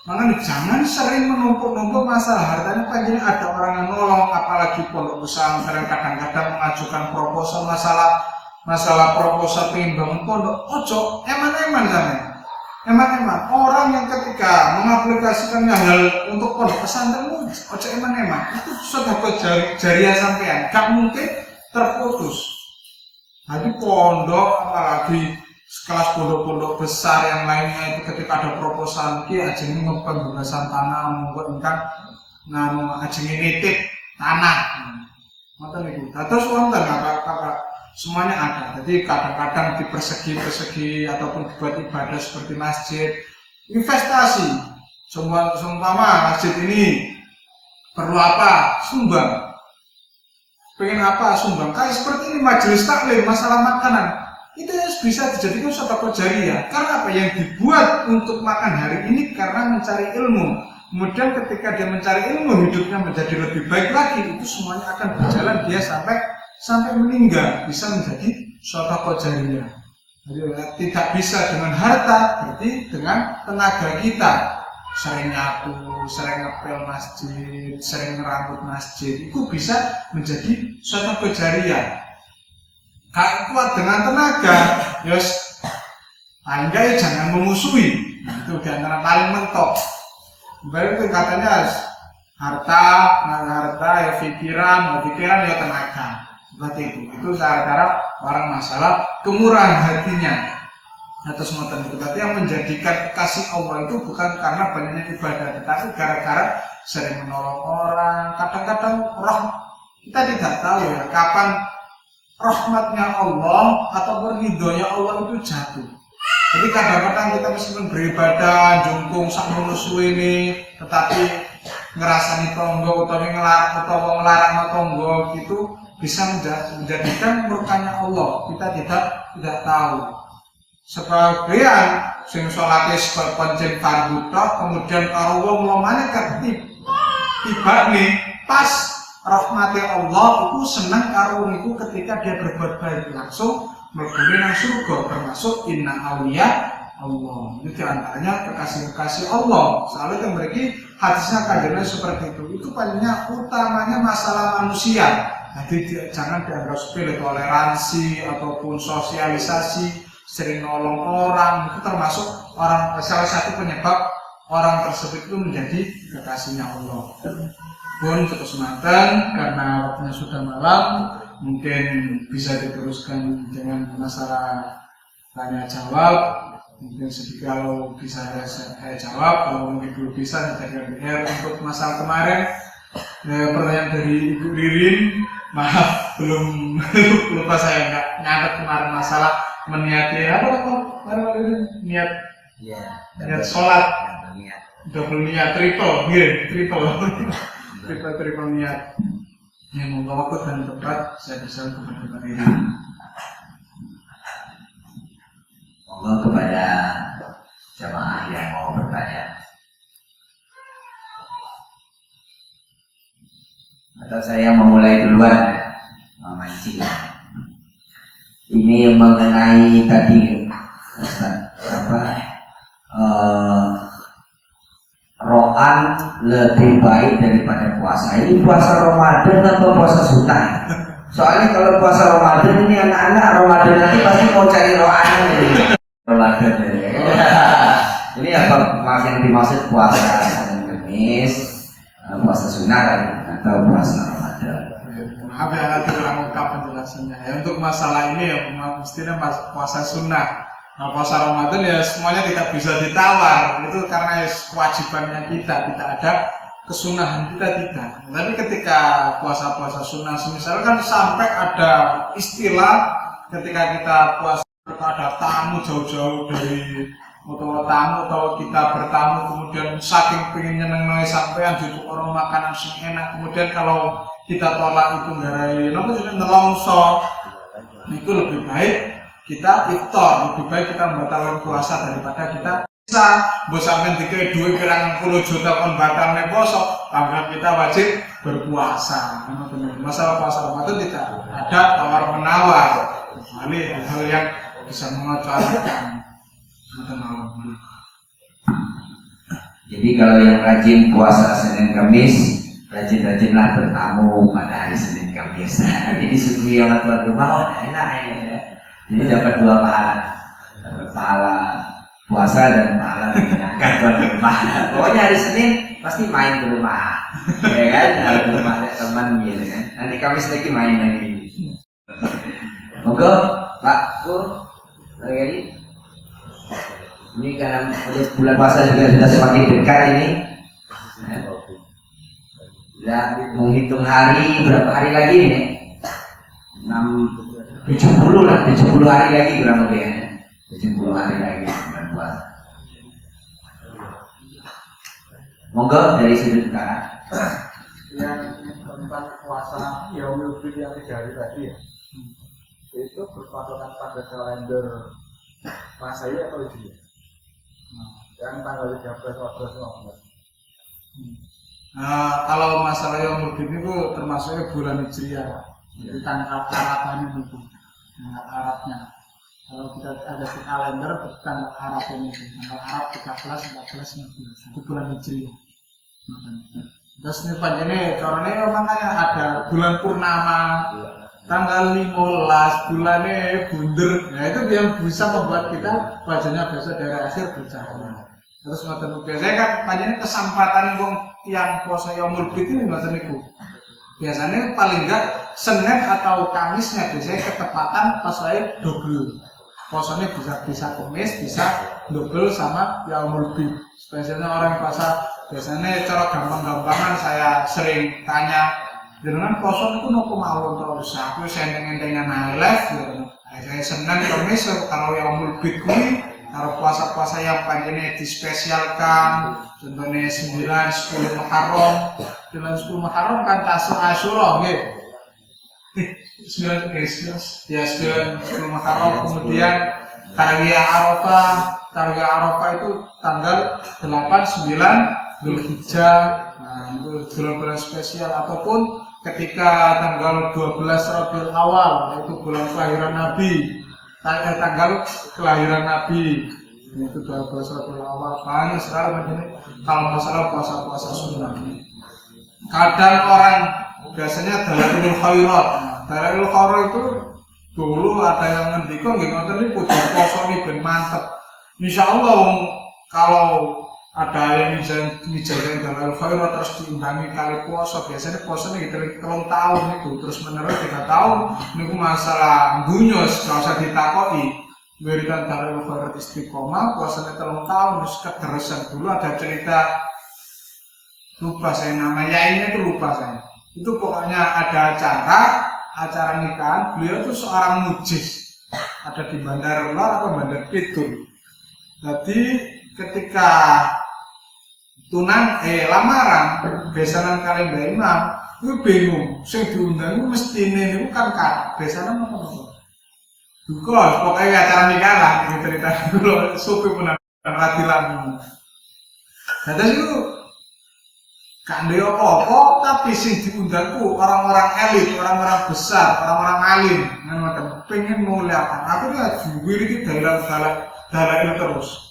Makanya jangan sering menumpuk-numpuk masalah hartanya. Pengen ada orang yang nolong, apalagi pondok pesantren kadang-kadang mengajukan proposal masalah proposal pengen bangun pondok. Ojo eman-eman sampean. Eman-eman orang yang ketika mengaplikasikannya hal untuk pondok pesantren, ojo eman-eman. Itu sedekah jariah sampean, gak mungkin terputus. Jadi pondok apalagi sekelas pondok-pondok besar yang lainnya itu ketika ada proposal ki ajeng pembebasan tanah monggo ingkang nganu ajeng nitip tanah. Ngoten niku. Terus wonten apa semuanya ada. Jadi kadang-kadang di persegi ataupun dibuat ibadah seperti masjid, investasi. Seumpama masjid ini perlu apa? Sumbang. Pengen apa? Sumbang. Kayak seperti ini majelis taklim, masalah makanan. Itu bisa dijadikan sedekah jariah. Karena apa? Yang dibuat untuk makan hari ini karena mencari ilmu. Kemudian ketika dia mencari ilmu, hidupnya menjadi lebih baik lagi. Itu semuanya akan berjalan dia sampai meninggal, bisa menjadi sedekah jariah. Jadi tidak bisa dengan harta, berarti dengan tenaga kita. Sering nyapu, sering ngepel masjid, sering ngerambut masjid, itu bisa menjadi sedekah jariah. Gak kuat dengan tenaga, yos, enggak jangan memusuhi. Nah, itu diantara paling mentok. Baru itu katanya harta ya pikiran ya tenaga. Seperti itu. Itu cara-cara orang masalah kemurahan hatinya. Atas ngoten itu berarti yang menjadikan kasih Allah itu bukan karena banyaknya ibadah, tetapi gara-gara sering menolong orang. Kadang-kadang kita tidak tahu ya kapan rahmatnya Allah atau ridhonya Allah itu jatuh. Jadi kadang-kadang kita meskipun beribadah, jungkung sakmono suwene, tetapi ngerasani tonggo utawa ngelarang tonggo itu bisa menjadikan murkanya Allah. Kita tidak tahu. Sebagian sing salate pancen fardu tok, kemudian karo wong lomane tibane pas rahmate Allah itu senang karo wong iku ketika dia berbuat baik langsung mlebu nang surga, termasuk inna awliya Allah. Itu diantaranya kekasih-kekasih Allah. Soalnya yang memiliki hadisnya kajiannya seperti itu. Itu palingnya utamanya masalah manusia. Jadi jangan dianggap sepele, toleransi ataupun sosialisasi, sering nolong orang itu termasuk salah satu penyebab orang tersebut itu menjadi kekasihnya Allah. Pun kesempatan karena waktunya sudah malam, mungkin bisa diteruskan dengan masalah tanya jawab. Mungkin sedikit kalau bisa saya jawab, kalau mungkin belum bisa saya jawab. Untuk masalah kemarin pertanyaan dari Ibu Ririn, maaf belum lupa saya nggak nyatet kemarin masalah meniati apa niat niat sholat double niat triple niat yang membawa waktu dan tempat saya bisa kepada ini. Monggo kepada jamaah yang mau bertanya atau saya memulai duluan memancing. Ini mengenai tadi rohan lebih baik daripada puasa. Ini puasa Ramadan atau puasa sunnah? Soalnya kalau puasa Ramadan ini anak-anak Ramadan nanti pasti mau cari rohan ini. Ramadan ini. Ini apa yang dimaksud puasa Kamis, puasa sunnah atau puasa Ramadan? Maaf ya nanti kurang lengkap penjelasannya. Ya, untuk masalah ini ya mestinya puasa sunnah. Nah, puasa Ramadan ya semuanya tidak bisa ditawar. Itu karena ya kewajibannya kita, tidak ada kesunahan kita tidak. Tapi ketika puasa-puasa sunnah, misalkan sampai ada istilah ketika kita puasa ada tamu jauh-jauh dari tamu atau kita bertamu kemudian saking pengen nyeneng sampean duduk orang makanan sing enak, kemudian kalau kita tolak itu ngarai nelongso, itu lebih baik kita iftar, lebih baik kita membatalkan puasa daripada kita bisa sampean dikei duit kirang 10 juta kon batalne poso, maka kita wajib berpuasa. Masalah puasa Ramadan tidak ada tawar menawar, kecuali hal yang bisa mengecualikan. Jadi kalau yang rajin puasa Senin Kamis, rajin-rajinlah bertamu pada hari Senin Kamis. Jadi suguhi orang tuan rumah, oh enak ya. Jadi dapat dua pahala, dapat pahala puasa dan pahala menyenangkan tuan rumah. Pokoknya hari Senin pasti main ke rumah, ya kan? Harus ke rumah teman gitu kan. Nanti Kamis lagi main lagi. Monggo Pak Pur, lagi. Ini karena bulan puasa juga sudah semakin dekat ini. Sudah menghitung hari, berapa hari lagi nih? 70 lah, 70 hari lagi kurang lebih ya. 70 hari lagi bulan puasa. Monggo dari sudut kanan. Yang tentang puasa Yaumul Bid yang 3 hari tadi ya, itu berpatokan pada kalender Masehi atau Hijriah? Yang tanggal 13, 14, 15. Kalau masalah Yaumul Bid itu termasuknya bulan Hijriah. Jadi tanggal Arafahnya itu, tanggal Arabnya. Kalau kita ada di kalender, tanggal Arab ini, tanggal Arab 13, 14, 15. Itu bulan Hijriah. Terus ini panjangnya, caranya makanya ada bulan purnama, tanggal 15, bulannya bunder. Nah itu yang bisa membuat kita wajahnya biasa dari akhir bercahaya. Terus ngoten biasanya kan panjangnya kesempatan yang puasa Yaumul Bid ini ngoten niku. Biasanya paling enggak Senin atau Kamisnya biasanya ketepatan pas saya double. Posone bisa Kamis, bisa double sama yaumul bid. Spesialnya orang puasa biasanya cara gampang-gampangan saya sering tanya, jenengan poso itu nopo mawon terus aku sendeng-endengan live gitu. Saya senang Kamis kalau yaumul bid kuwi karo puasa-puasa yang panjangnya dispesialkan, contohnya 9, 10 Muharram. 9, 10 Muharram kan Asyura nggih. 9 Muharram, kemudian Tarwiyah Arafah itu tanggal 8, 9 Dzulhijjah. Nah, itu bulan-bulan spesial, ataupun ketika tanggal 12 Rabiul Awal, yaitu bulan kelahiran Nabi. Tanggal kelahiran Nabi itu 12 Rabiul Awal. Banyak sekali begini kalau masalah puasa-puasa sunnah. Kadang orang biasanya Dalailul Khairat. Dalailul Khairat itu dulu ada yang ngendika nggih ngoten niku poso iki ben mantep. Insyaallah kalau ada yang mijain Dalailul Khairat terus diimbangi kali puasa, biasanya puasanya gitu 3 tahun itu terus menerus 3 tahun niku masalah gunyos gak usah ditakoki. Wiridan Dalailul Khairat istiqomah puasanya 3 tahun terus kederesan. Dulu ada cerita, lupa saya nama yainya itu lupa saya. Itu pokoknya ada acara nikahan, beliau itu seorang mujiz, ada di Bandar Luar atau Bandar Pitul. Jadi ketika lamaran besanan kali Mbak Imam itu bingung, sing diundang itu mestine niku kan besanan apa-apa. Duka, pokoknya acara nikahan lah ini cerita dulu supi pun ratilan. Nah terus itu gak ndek apa-apa, tapi sing diundang ku orang-orang elit, orang-orang besar, orang-orang alim, ngoten pengen muliakan. Aku ya juwir iki dalail terus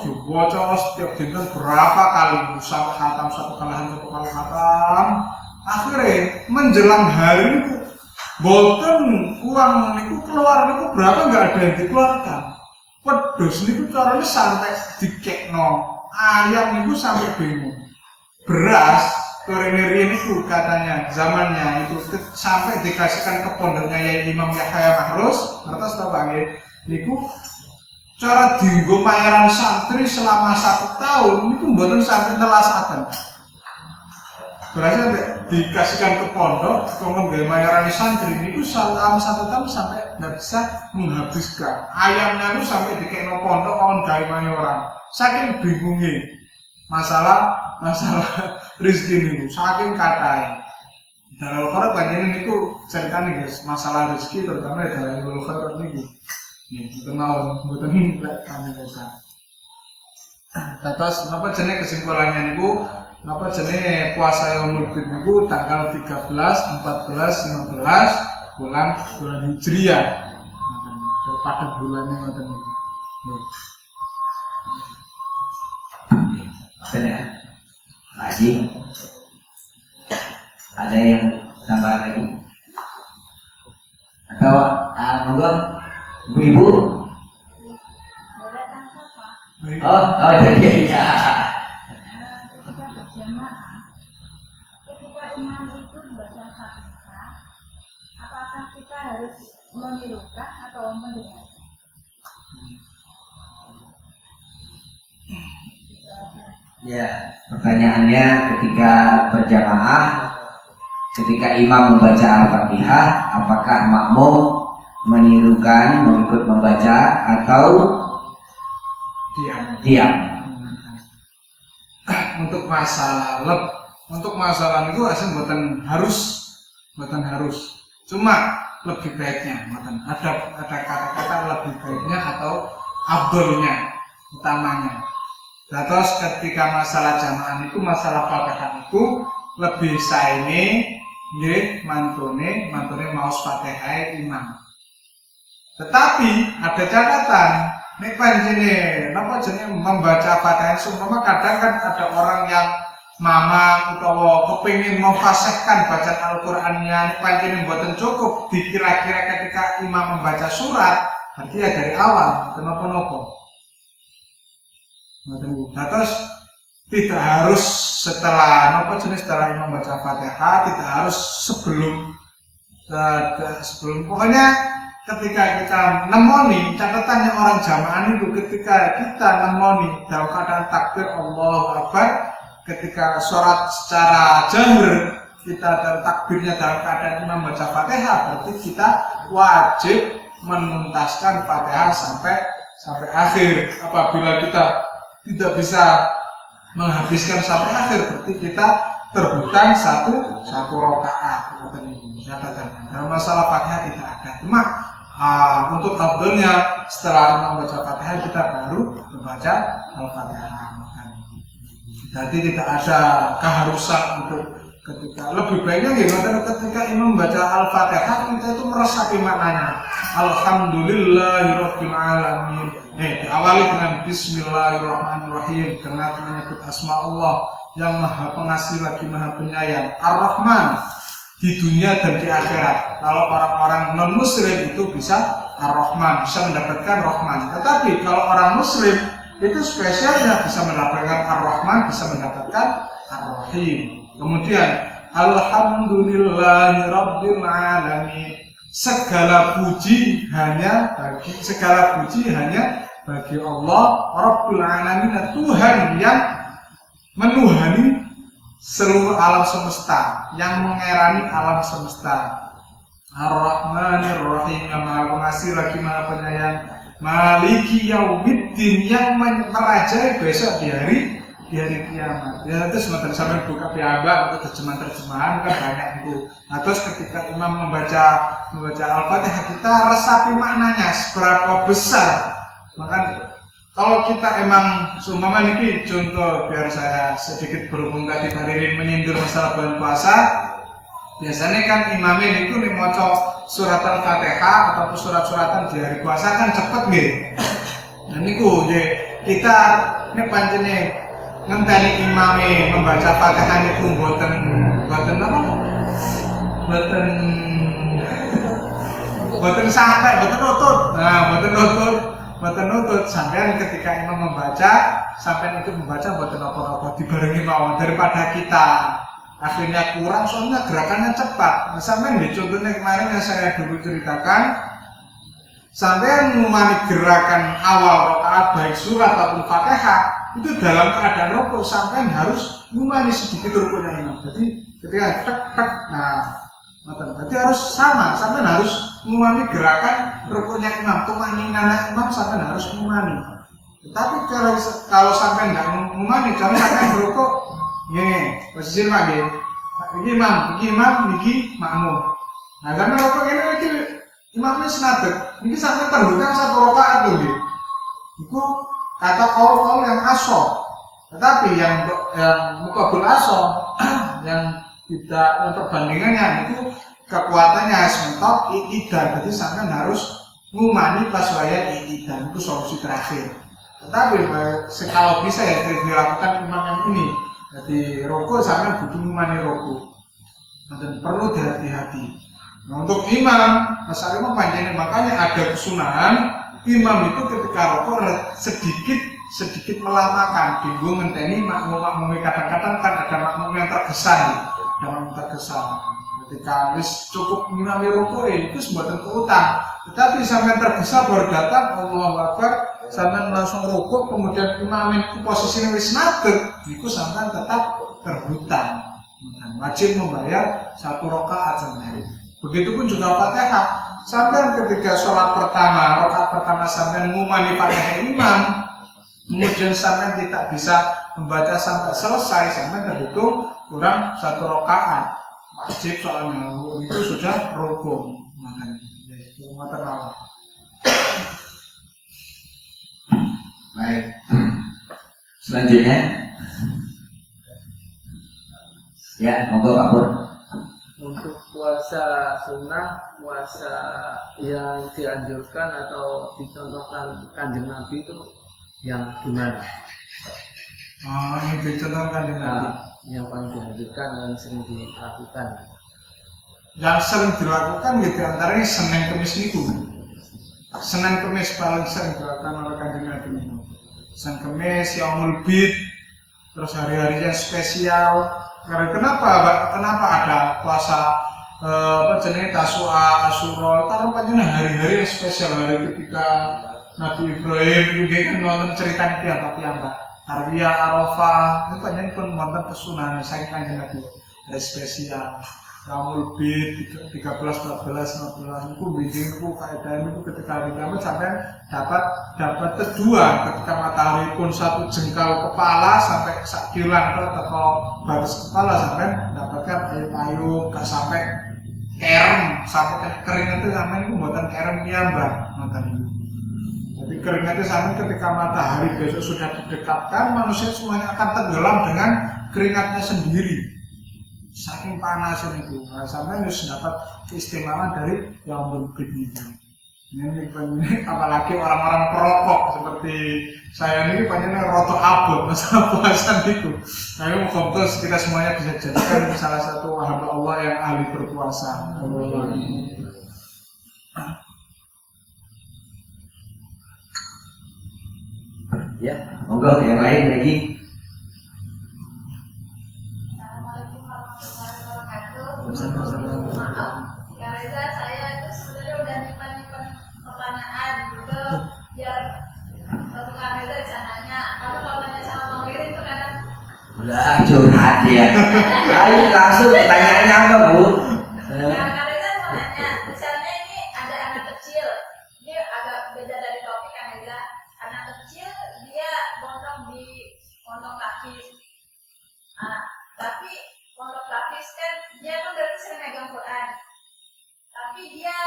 dibaca setiap dinten berapa kali sampai khatam satu kali khatam. Akhirnya menjelang hari itu boten uang niku keluar niku berapa nggak ada yang dikeluarkan. Wedhus niku caranya sampai dikekno, ayam niku sampai bingung. Beras Koreneri itu katanya zamannya itu sampai dikasihkan ke pondoknya Yai Imam Yahya Mahrus, ngertos ta Pak nggih? Niku cara dienggo payaran santri selama 1 tahun itu mboten sampai telasaken. Berarti dikasihkan ke pondok, kemudian gaya payaran santri niku selama 1 tahun sampai nggak bisa menghabiskan. Ayamnya itu sampai dikekno pondok on gawe mayoran. Saking bingungnya masalah rezeki niku saking kathah. Dalam Al-Qur'an panjenengan niku ceritane guys, masalah rezeki terutama dalam Al-Qur'an niku. Mboten mau mboten lek kami bisa. Terus napa jenenge kesimpulannya niku? Napa jenenge puasa Yaumul Bid niku tanggal 13, 14, 15 bulan Hijriah. Pada bulannya ngoten niku. Benar. Lagi ada yang tambah lagi atau monggo ibu. Oh jadi ya. Ketika berjamaah, ketika imam itu membaca Fatihah, apakah kita harus menirukan atau mendengar? Ya, pertanyaannya ketika berjamaah, ketika imam membaca Al-Fatihah, apakah makmum menirukan, mengikut membaca atau diam? Untuk masalah itu asal buatan harus. Cuma lebih baiknya, ada kata-kata lebih baiknya atau abdulnya, utamanya. Terus ketika masalah jamaah itu, masalah Fatihah itu lebih saene nggih mantune maos Fatihah imam. Tetapi ada catatan, nek panjenengan napa jenenge membaca Fatihah seumpama kadang kan ada orang yang mamang utawa kepengin memfasihkan bacaan Al-Qur'annya, nek panjenengan mboten cukup dikira-kira ketika imam membaca surat, berarti ya dari awal kenapa-napa. Nah, terus tidak harus setelah imam baca Fatihah, tidak harus sebelum pokoknya ketika kita nemoni, catatannya orang jamaah itu ketika kita nemoni dalam keadaan takbir Allahu Akbar, ketika sholat secara jahar kita dalam takbirnya dalam keadaan imam baca Fatihah, berarti kita wajib menuntaskan Fatihah sampai akhir. Apabila kita tidak bisa menghabiskan sampai akhir, berarti kita terhutang satu rakaat. Dalam masalah Fatihah tidak ada. Cuma untuk afdalnya setelah imam baca Fatihah kita baru membaca Al-Fatihah. Jadi tidak ada keharusan untuk ketika lebih baiknya gimana ketika imam membaca Al-Fatihah kita itu meresapi maknanya. Alhamdulillahirabbil alamin. Diawali dengan Bismillahirrahmanirrahim karena menyebut asma Allah yang Maha Pengasih lagi Maha Penyayang, Ar-Rahman di dunia dan di akhirat. Kalau orang-orang non muslim itu bisa Ar-Rahman, bisa mendapatkan Rahman. Tetapi kalau orang muslim itu spesialnya bisa mendapatkan Ar-Rahman, bisa mendapatkan Ar-Rahim. Kemudian Alhamdulillahirabbil alamin. Segala puji hanya bagi Allah Rabbul Alamin, Tuhan yang menuhani seluruh alam semesta, yang mengerani alam semesta. Ar-Rahmanir-Rahim, yang Maha Pengasih lagi Maha Penyayang. Maliki Yaumiddin, yang merajai besok di hari kiamat. Ya itu sebentar sampai buka piaba untuk terjemahan kan banyak itu. Nah, terus ketika imam membaca Al-Fatihah kita resapi maknanya seberapa besar. Maka kalau kita emang seumpama ini contoh biar saya sedikit berhubung tadi Ririn menyindir masalah bulan puasa. Biasanya kan imamnya itu nih mau surat Al-Fatihah atau surat-suratan di hari puasa kan cepet nih. Nah niku kita ini pancene ngenteni imame membaca Fatihah itu mboten apa? Mboten sampai, mboten nutut. Nah, mboten nutut sampean ketika imam membaca, sampean itu membaca mboten apa-apa dibarengi mawon daripada kita akhirnya kurang soalnya gerakannya cepat. Nah, sampean di contohnya kemarin yang saya dulu ceritakan, sampean mengumani gerakan awal rakaat baik surat ataupun Fatihah itu dalam keadaan rukuk sampean harus mengumani sedikit rukuknya imam. Jadi ketika tek, nah berarti harus sama, sampean harus mengumani gerakan rukuknya imam, tumaninah imam sampean harus mengumani. Tetapi kalau sampean nggak mengumani, jangan sampean berukuk, ini posisi lagi, ini imam, ini makmum. Nah karena rukuk ini imamnya senatek, ini sampai terhutang satu rakaat dulu. Itu kata kaul yang aso. Tetapi yang mukabul aso, yang tidak untuk bandingannya itu kekuatannya sementok iqtidan. Jadi sampean harus ngumani pas waya iqtidan, itu solusi terakhir. Tetapi kalau bisa ya dilakukan imam yang ini. Jadi rukuk sampean butuh ngumani rukuk. Dan perlu hati-hati. Nah, untuk imam, masalah imam panjangnya makanya ada kesunahan imam itu ketika rukuk sedikit melamakan, bingung ngenteni makmum kadang-kadang kan ada makmum yang tergesa. Ketika wis cukup ngimami rukuk itu sebuah utang. Tetapi sampai tergesa baru datang Allahu Akbar, sampai langsung rukuk kemudian imam itu posisinya wis nadeg, itu sampai tetap terhutang. Wajib membayar satu rakaat sehari. Begitupun juga Fatihah. Sampai ketika sholat pertama, rakaat pertama sampai ngumani Fatihah imam, kemudian sampai tidak bisa membaca sampai selesai, sampai terhitung kurang satu rakaat. Wajib soalnya itu sudah rukun. Makanya itu matematika. Baik. Selanjutnya, ya monggo Pak Pur. Untuk puasa sunnah, puasa yang dianjurkan atau dicontohkan Kanjeng Nabi itu yang gimana? Ini dicontohkan Kanjeng Nabi. Yang paling dianjurkan yang sering dilakukan. Yang sering dilakukan gitu antaranya Senin Kemis niku. Senin Kemis paling sering dilakukan oleh Kanjeng Nabi. Senin Kemis, Yaumul Bid, terus hari-hari yang spesial. Karena kenapa ada puasa Tasua, Asyura, taruh panjangnya hari-hari yang spesial, hari ketika Nabi Ibrahim juga kan nonton cerita piyambak Arwiyah, Arafah, itu panjang pun nonton kesunahan, saya kanjeng Nabi, hari spesial. Ramul Bid 13, 14, 15 itu bikin itu kaedah itu ketika hari kiamat sampai dapat teduhan ketika matahari pun satu jengkal kepala sampai sakilan atau batas kepala sampai dapatkan payung gak sampai kerem sampai kering itu sampai itu buatan kerem piyambak mantan itu. Jadi kering itu sampai ketika matahari besok sudah didekatkan manusia semuanya akan tenggelam dengan keringatnya sendiri. Saking panasnya itu, nah, sampai harus dapat keistimewaan dari yang berbeda. Ini apalagi orang-orang perokok seperti saya ini panjangnya roto abot masalah puasa itu. Nah, moga kita semuanya bisa jadikan salah satu hamba Allah yang ahli berpuasa. Ya, monggo yang lain lagi. Maaf, ya Reza, saya itu sebenarnya udah nyimpan pertanyaan gitu biar Kak Reza bisa nanya. Kalau nanya sama Bang Wirin itu kadang Udah curhat ya. Ayo langsung pertanyaannya apa Bu? Kak Reza mau nanya, misalnya ini ada anak kecil, ini agak beda dari topik Kak Reza. Anak kecil dia mondok di pondok Hafiz. Tapi pondok Hafiz kan dia kan berarti sering megang Quran, tapi dia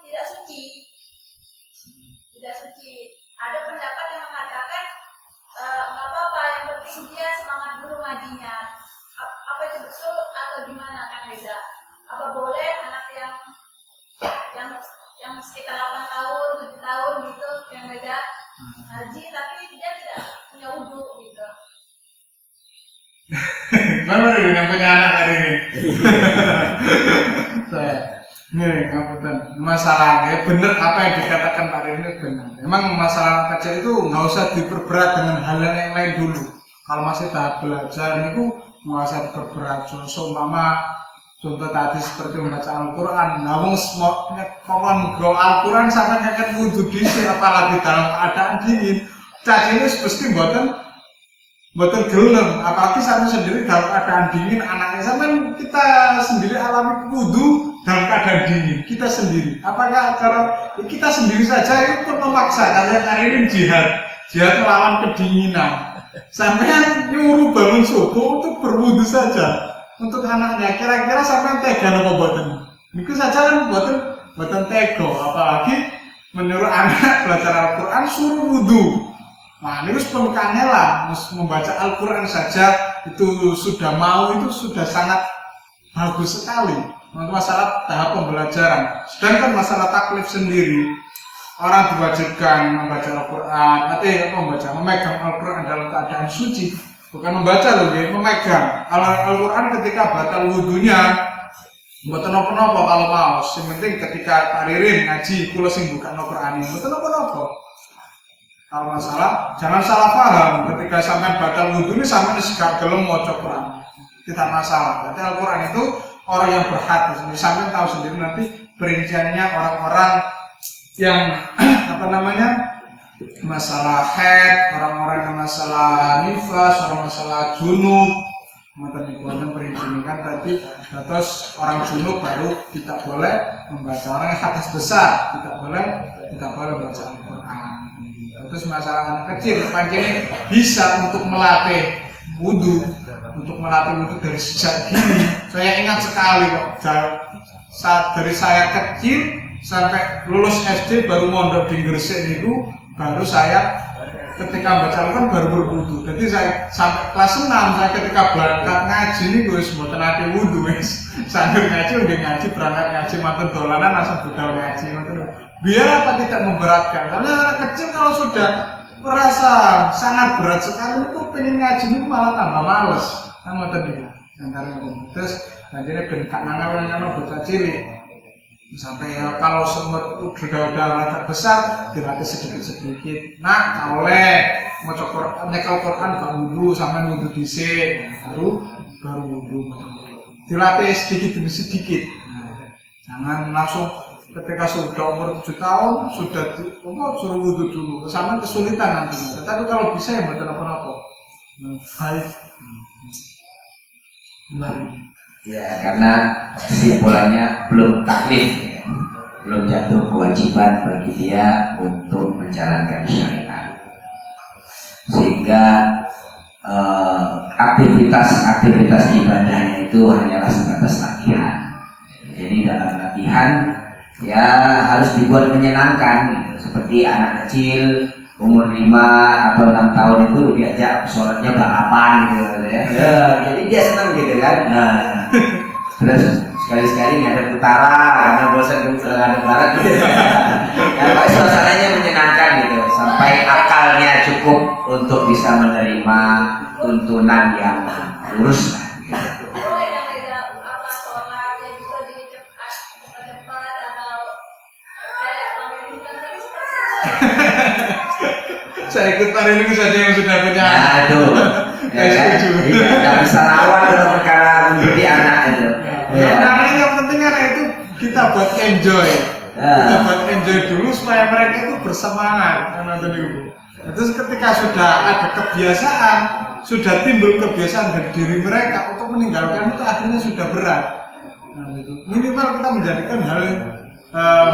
tidak suci. Ada pendapat yang mengatakan nggak apa-apa, yang penting dia semangat dulu ngajinya. Apa itu betul atau gimana Kang Reza? Apa boleh anak yang sekitar 8 tahun, 7 tahun gitu yang Reza ngaji tapi dia tidak punya wudu gitu? Mana yang punya anak hari ini? Saya, nih kabutan masalahnya benar apa yang dikatakan Pak Rini benar. Memang masalah kecil itu nggak usah diperberat dengan hal yang lain dulu. Kalau masih tahap belajar itu nggak usah diperberat. Contoh tadi seperti membaca Al-Quran. Namun semua pokoknya go Al-Quran sampai kakek wudhu disi, apalagi dalam keadaan dingin. Caci ini pasti buatan gelem, apalagi sampai sendiri dalam keadaan dingin, anaknya sampai kita sendiri alami wudhu dalam keadaan dingin, kita sendiri. Apakah kalau kita sendiri saja itu pun memaksa, kalian hari ini jihad melawan kedinginan. Sampai nyuruh bangun subuh untuk berwudhu saja untuk anaknya, kira-kira sampai tega apa buatan? Itu saja kan buatan tego, apalagi menyuruh anak belajar Al-Quran suruh wudhu. Nah, ini pembukaannya lah, membaca Al-Quran saja itu sudah itu sudah sangat bagus sekali untuk masalah tahap pembelajaran. Sedangkan masalah taklif sendiri, orang diwajibkan membaca Al-Quran, memegang Al-Quran dalam keadaan suci, bukan membaca loh, memegang. Al-Quran ketika batal wudhunya, buat nopo-nopo kalau mau. Yang penting ketika Pak Ririn ngaji, kula sing buka Al-Quran ini, buat nopo-nopo. Kalau masalah, jangan salah paham. Ketika sampai batal wudhu ini sampai segala gelem mau Quran, tidak masalah. Berarti Al-Quran itu orang yang berhati. Sampai tahu sendiri nanti perinciannya orang-orang yang masalah haid, orang-orang yang masalah nifas, orang masalah junub. Matan perincian tadi, terus orang junub baru tidak boleh membaca, orang yang hadas besar tidak boleh membaca Al-Quran. Terus masalah anak kecil, pancing bisa untuk melatih wudhu dari sejak dini. Saya ingat sekali kok, dari saya kecil sampai lulus SD baru mondok di Gresik itu, baru saya ketika baca Al-Quran baru berwudhu. Jadi saya sampai kelas 6 saya ketika berangkat ngaji ini gue semua tenati wudhu sambil ngaji udah ngaji, berangkat ngaji mantan dolanan langsung budal ngaji biar apa tidak memberatkan, karena anak kecil kalau sudah merasa sangat berat sekali itu pengen ngaji itu malah tambah males sama tadi terus akhirnya bentak nangan bocah cilik sampai kalau semua udah agak besar dilatih sedikit-sedikit. Nah, oleh mau nyekel Quran gak wudhu sampai wudhu dhisik baru wudhu. Dilatih sedikit demi sedikit. Jangan langsung ketika sudah umur 7 tahun sudah suruh wudhu dulu, sama kesulitan nanti. Tapi kalau bisa ya betul apa-apa. Baik. Ya, karena kesimpulannya belum taklif, ya. Belum jatuh kewajiban bagi dia untuk menjalankan syariat, sehingga aktivitas ibadahnya itu hanyalah sebatas latihan. Jadi dalam latihan ya harus dibuat menyenangkan gitu. Seperti anak kecil umur 5 atau 6 tahun itu diajak sholatnya balapan gitu ya. Jadi dia senang gitu kan. Nah, terus sekali-sekali ngadep utara karena bosan ngadep barat gitu. Ya, suasananya menyenangkan gitu sampai akalnya cukup untuk bisa menerima tuntunan yang lurus lah gitu. Saya ikut tarik saja yang sudah punya. Aduh, ya kan? Tidak bisa lawan kalau perkara menjadi anak itu. Ya, karena yang penting anak itu kita buat enjoy. Kita buat enjoy dulu supaya mereka itu bersemangat. Terus ketika sudah ada kebiasaan, sudah timbul kebiasaan dari diri mereka untuk meninggalkan itu akhirnya sudah berat. Nah, itu. Minimal kita menjadikan hal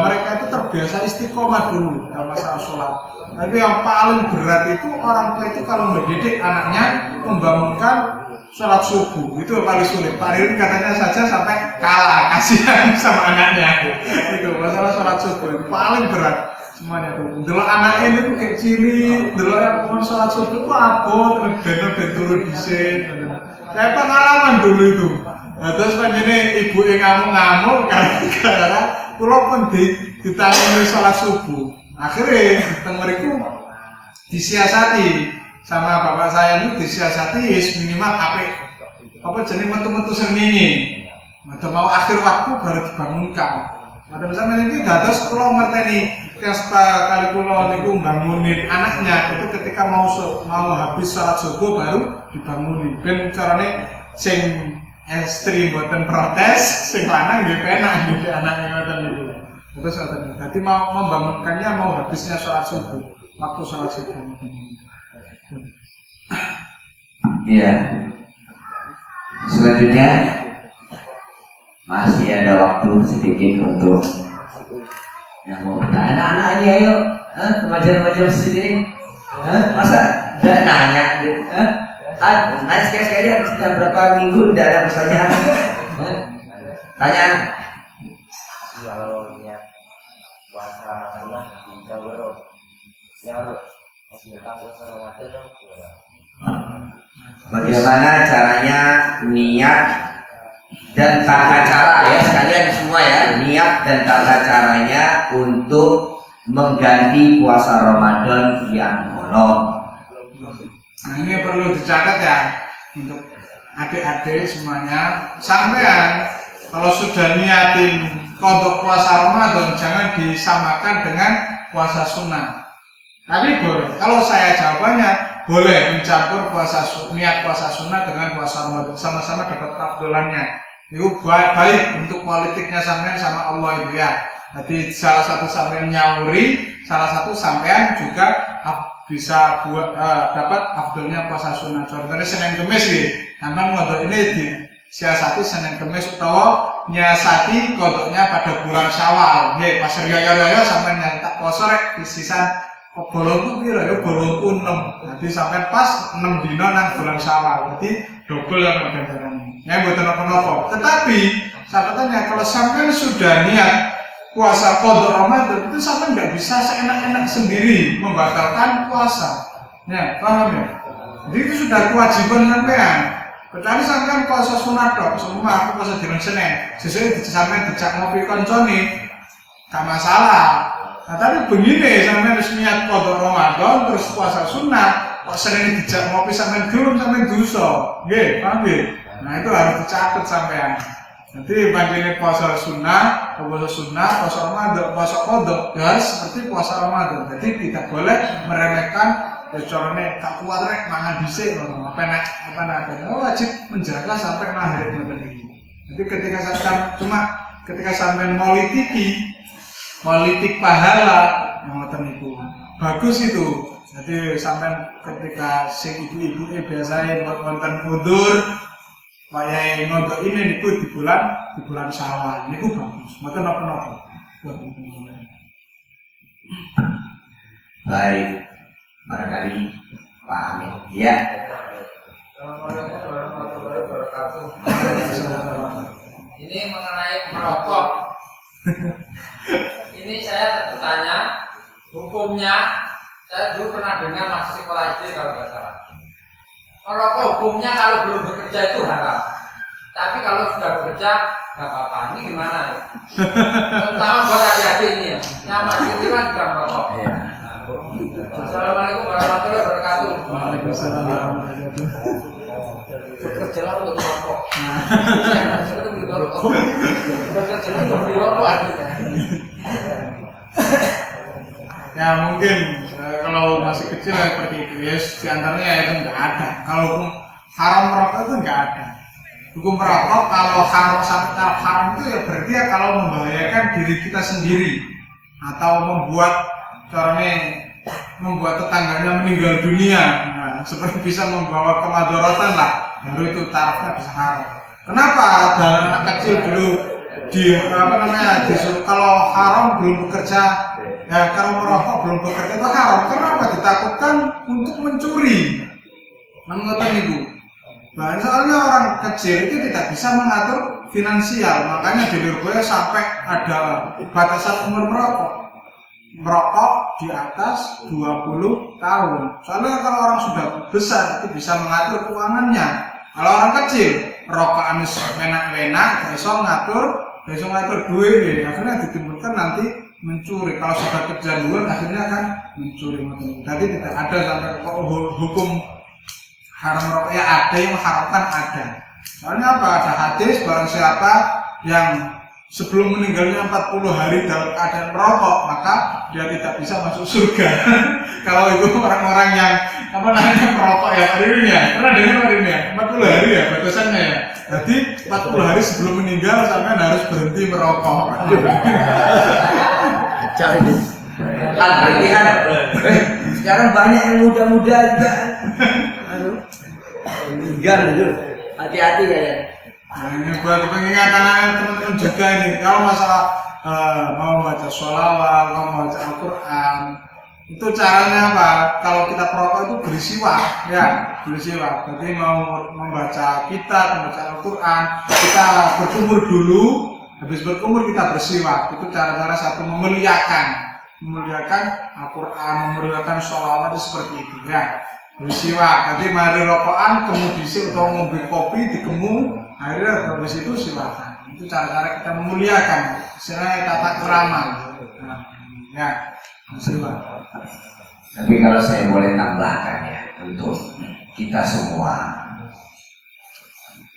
mereka itu terbiasa istiqomah dulu dalam masalah sholat. Tapi yang paling berat itu orang tua itu kalau mendidik anaknya membangunkan sholat subuh itu paling sulit. Pak Ririn katanya saja sampai kalah kasihan sama anaknya. Itu masalah sholat subuh itu paling berat semuanya tuh. Dulu anaknya ini tuh kayak cilik, dulu yang mau sholat subuh itu abot, bener turun disin. Saya pengalaman dulu itu. Nah, terus kan ini ibu yang ngamuk karena pulau pun ditangani sholat subuh. Akhirnya temeriku disiasati sama bapak saya itu disiasati minimal apa jenis metu-metu sembunyi. Mau akhir waktu baru dibangunkan. Pada misalnya ini terus pulau ngerteni yang sekali pulau niku bangunin anaknya itu ketika mau habis sholat subuh baru dibangunin. Ben carane sing istri buatan protes, sing lanang nggih penak gitu anaknya ngoten niku. Terus nanti mau membangunkannya mau habisnya sholat subuh, waktu sholat subuh. Iya. Selanjutnya masih ada waktu sedikit untuk yang mau bertanya. Anak-anak ini ayo, remaja-remaja sendiri, masa tidak nanya? Nanya sekali-sekali sudah berapa minggu tidak ada pertanyaan? Tanya. Kalau niat puasa sunnah di Jawa yang masih tanggal Ramadan dong. Bagaimana caranya niat dan tata cara ya sekalian semua ya, niat dan tata caranya untuk mengganti puasa Ramadan yang bolong. Nah, ini perlu dicatat ya untuk adik-adik semuanya. Sampean kalau sudah niatin untuk puasa Ramadan jangan disamakan dengan puasa sunnah. Tapi boleh. Kalau saya jawabannya boleh mencampur niat puasa sunnah dengan puasa Ramadan, sama-sama dapat keafdalannya. Itu baik untuk politiknya sampean sama Allah itu ya. Jadi salah satu sampean nyauri, salah satu sampean juga bisa dapat afdolnya puasa sunnah. Contohnya Senin Kemis ya. Sampean ngodok ini di siasati Senin Kemis utawa nyiasati kodoknya pada bulan Syawal. Nggih, pas riyaya sampean nyantak poso rek disisan bolongku piro ya bolongku 6. Jadi sampean pas 6 dina nang bulan Syawal. Jadi double kan ganjarane. Ya mboten napa-napa. Tetapi catatannya kalau sampean sudah niat puasa qadha Ramadan itu sampean enggak bisa seenak-enak sendiri membatalkan puasa. Ya, paham ya? Jadi itu sudah kewajiban sampean. Kecuali sampean puasa sunat dok, semua aku puasa dina Senin. Sesuai sampean dijak ngopi koncone, gak masalah. Nah, tapi begini sampean harus niat qadha Ramadan terus puasa sunat, kok Senin dijak ngopi sampean gelem sampean dosa. Nggih, paham nggih? Nah, itu harus dicatat sampean. Nanti bandingin puasa sunnah, puasa Ramadan, puasa qadha ya harus seperti puasa Ramadan. Jadi tidak boleh meremehkan carane tak kuat rek mangan dhisik ngono. Apa wajib menjaga sampai akhir bulan ini. Jadi ketika ketika sampean politik pahala ngoten niku. Bagus itu. Jadi sampean ketika sing ibu-ibu biasanya wonten udur wayahe ngontok ini niku di bulan Syawal niku bagus. Mboten napa-napa. Baik, barangkali Pak Amin. Ya. Ini mengenai merokok. Ini saya bertanya, hukumnya saya dulu pernah dengar masih sekolah SD kalau nggak salah. Merokok hukumnya kalau belum bekerja itu haram. Tapi kalau sudah bekerja nggak apa-apa. Ini gimana ya? Terutama buat adik-adik ini ya. Yang masih itu kan juga merokok. Assalamualaikum warahmatullahi wabarakatuh. Waalaikumsalam warahmatullahi wabarakatuh. Bekerjalah untuk merokok. Bekerjalah untuk merokok. Ya mungkin kalau masih kecil ya seperti itu ya diantaranya itu nggak ada. Kalau haram merokok itu nggak ada. Hukum merokok kalau haram itu ya berarti ya kalau membahayakan diri kita sendiri atau membuat tetangganya meninggal dunia, nah, seperti bisa membawa kemadharatan lah, baru itu tarafnya bisa haram. Kenapa dalam anak kecil dulu disuruh kalau haram belum bekerja, ya kalau merokok belum bekerja itu haram. Kenapa? Ditakutkan untuk mencuri. Mengotot ibu. Nah, soalnya orang kecil itu tidak bisa mengatur finansial, makanya di Lirboyo sampai ada batasan umur merokok di atas 20 tahun. Soalnya kalau orang sudah besar itu bisa mengatur keuangannya. Kalau orang kecil rokokan enak-enak, besok ngatur duit, akhirnya ditimbulkan nanti mencuri. Kalau sudah kecanduan akhirnya akan mencuri. Jadi tidak ada sampai hukum haram merokok, ya ada yang mengharamkan ada. Soalnya apa? Ada hadis barang siapa yang sebelum meninggalnya 40 hari dalam keadaan merokok, maka dia tidak bisa masuk surga. Kalau itu orang-orang yang merokok ya Pak Rini ya, pernah dengar Pak Rini ya, 40 hari ya batasannya ya. Jadi 40 hari sebelum meninggal sampai harus berhenti merokok. Sekarang banyak yang muda-muda juga. Meninggal itu. Hati-hati ya. Nah, ini buat pengingatan teman-teman juga ini. Kalau masalah mau baca sholawat, mau baca Al-Quran, itu caranya apa? Kalau kita perokok itu bersiwak, ya bersiwak. Jadi mau membaca kitab, membaca Al-Quran, kita berkumur dulu. Habis berkumur kita bersiwak. Itu cara-cara satu memuliakan Al-Quran, memuliakan sholawat itu seperti itu ya. Bersiwak. Nanti mari rokokan, kemudian atau ngombe kopi dikemu. Akhirnya habis itu silakan. Itu cara-cara kita memuliakan. Istilahnya tata kerama. Ya, silakan. Tapi kalau saya boleh tambahkan ya, untuk kita semua,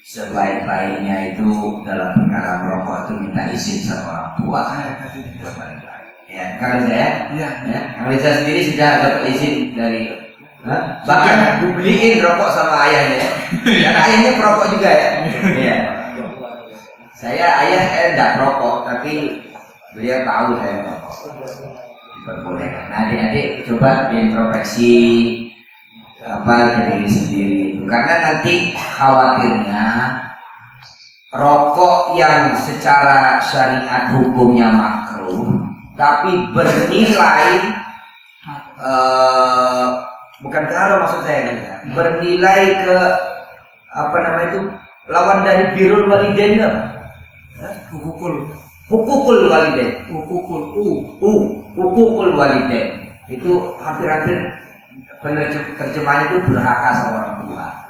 sebaik-baiknya itu dalam perkara merokok itu minta izin sama orang tua. Ya, kalau saya, kalau saya sendiri sudah dapat izin dari. Bahkan beliin rokok sama ayahnya, karena ayahnya perokok juga ya. Iya. Saya ayah tidak perokok, tapi beliau tahu saya perokok. Diperbolehkan. Nah, adik-adik coba diintrospeksi diri sendiri itu, karena nanti khawatirnya rokok yang secara syariat hukumnya makruh, tapi bernilai bukan haram maksud saya, bernilai ke lawan dari birrul walidain apa? Hukukul walidain. Hukukul walidain. Itu hampir-hampir terjemahannya itu durhaka sama orang tua.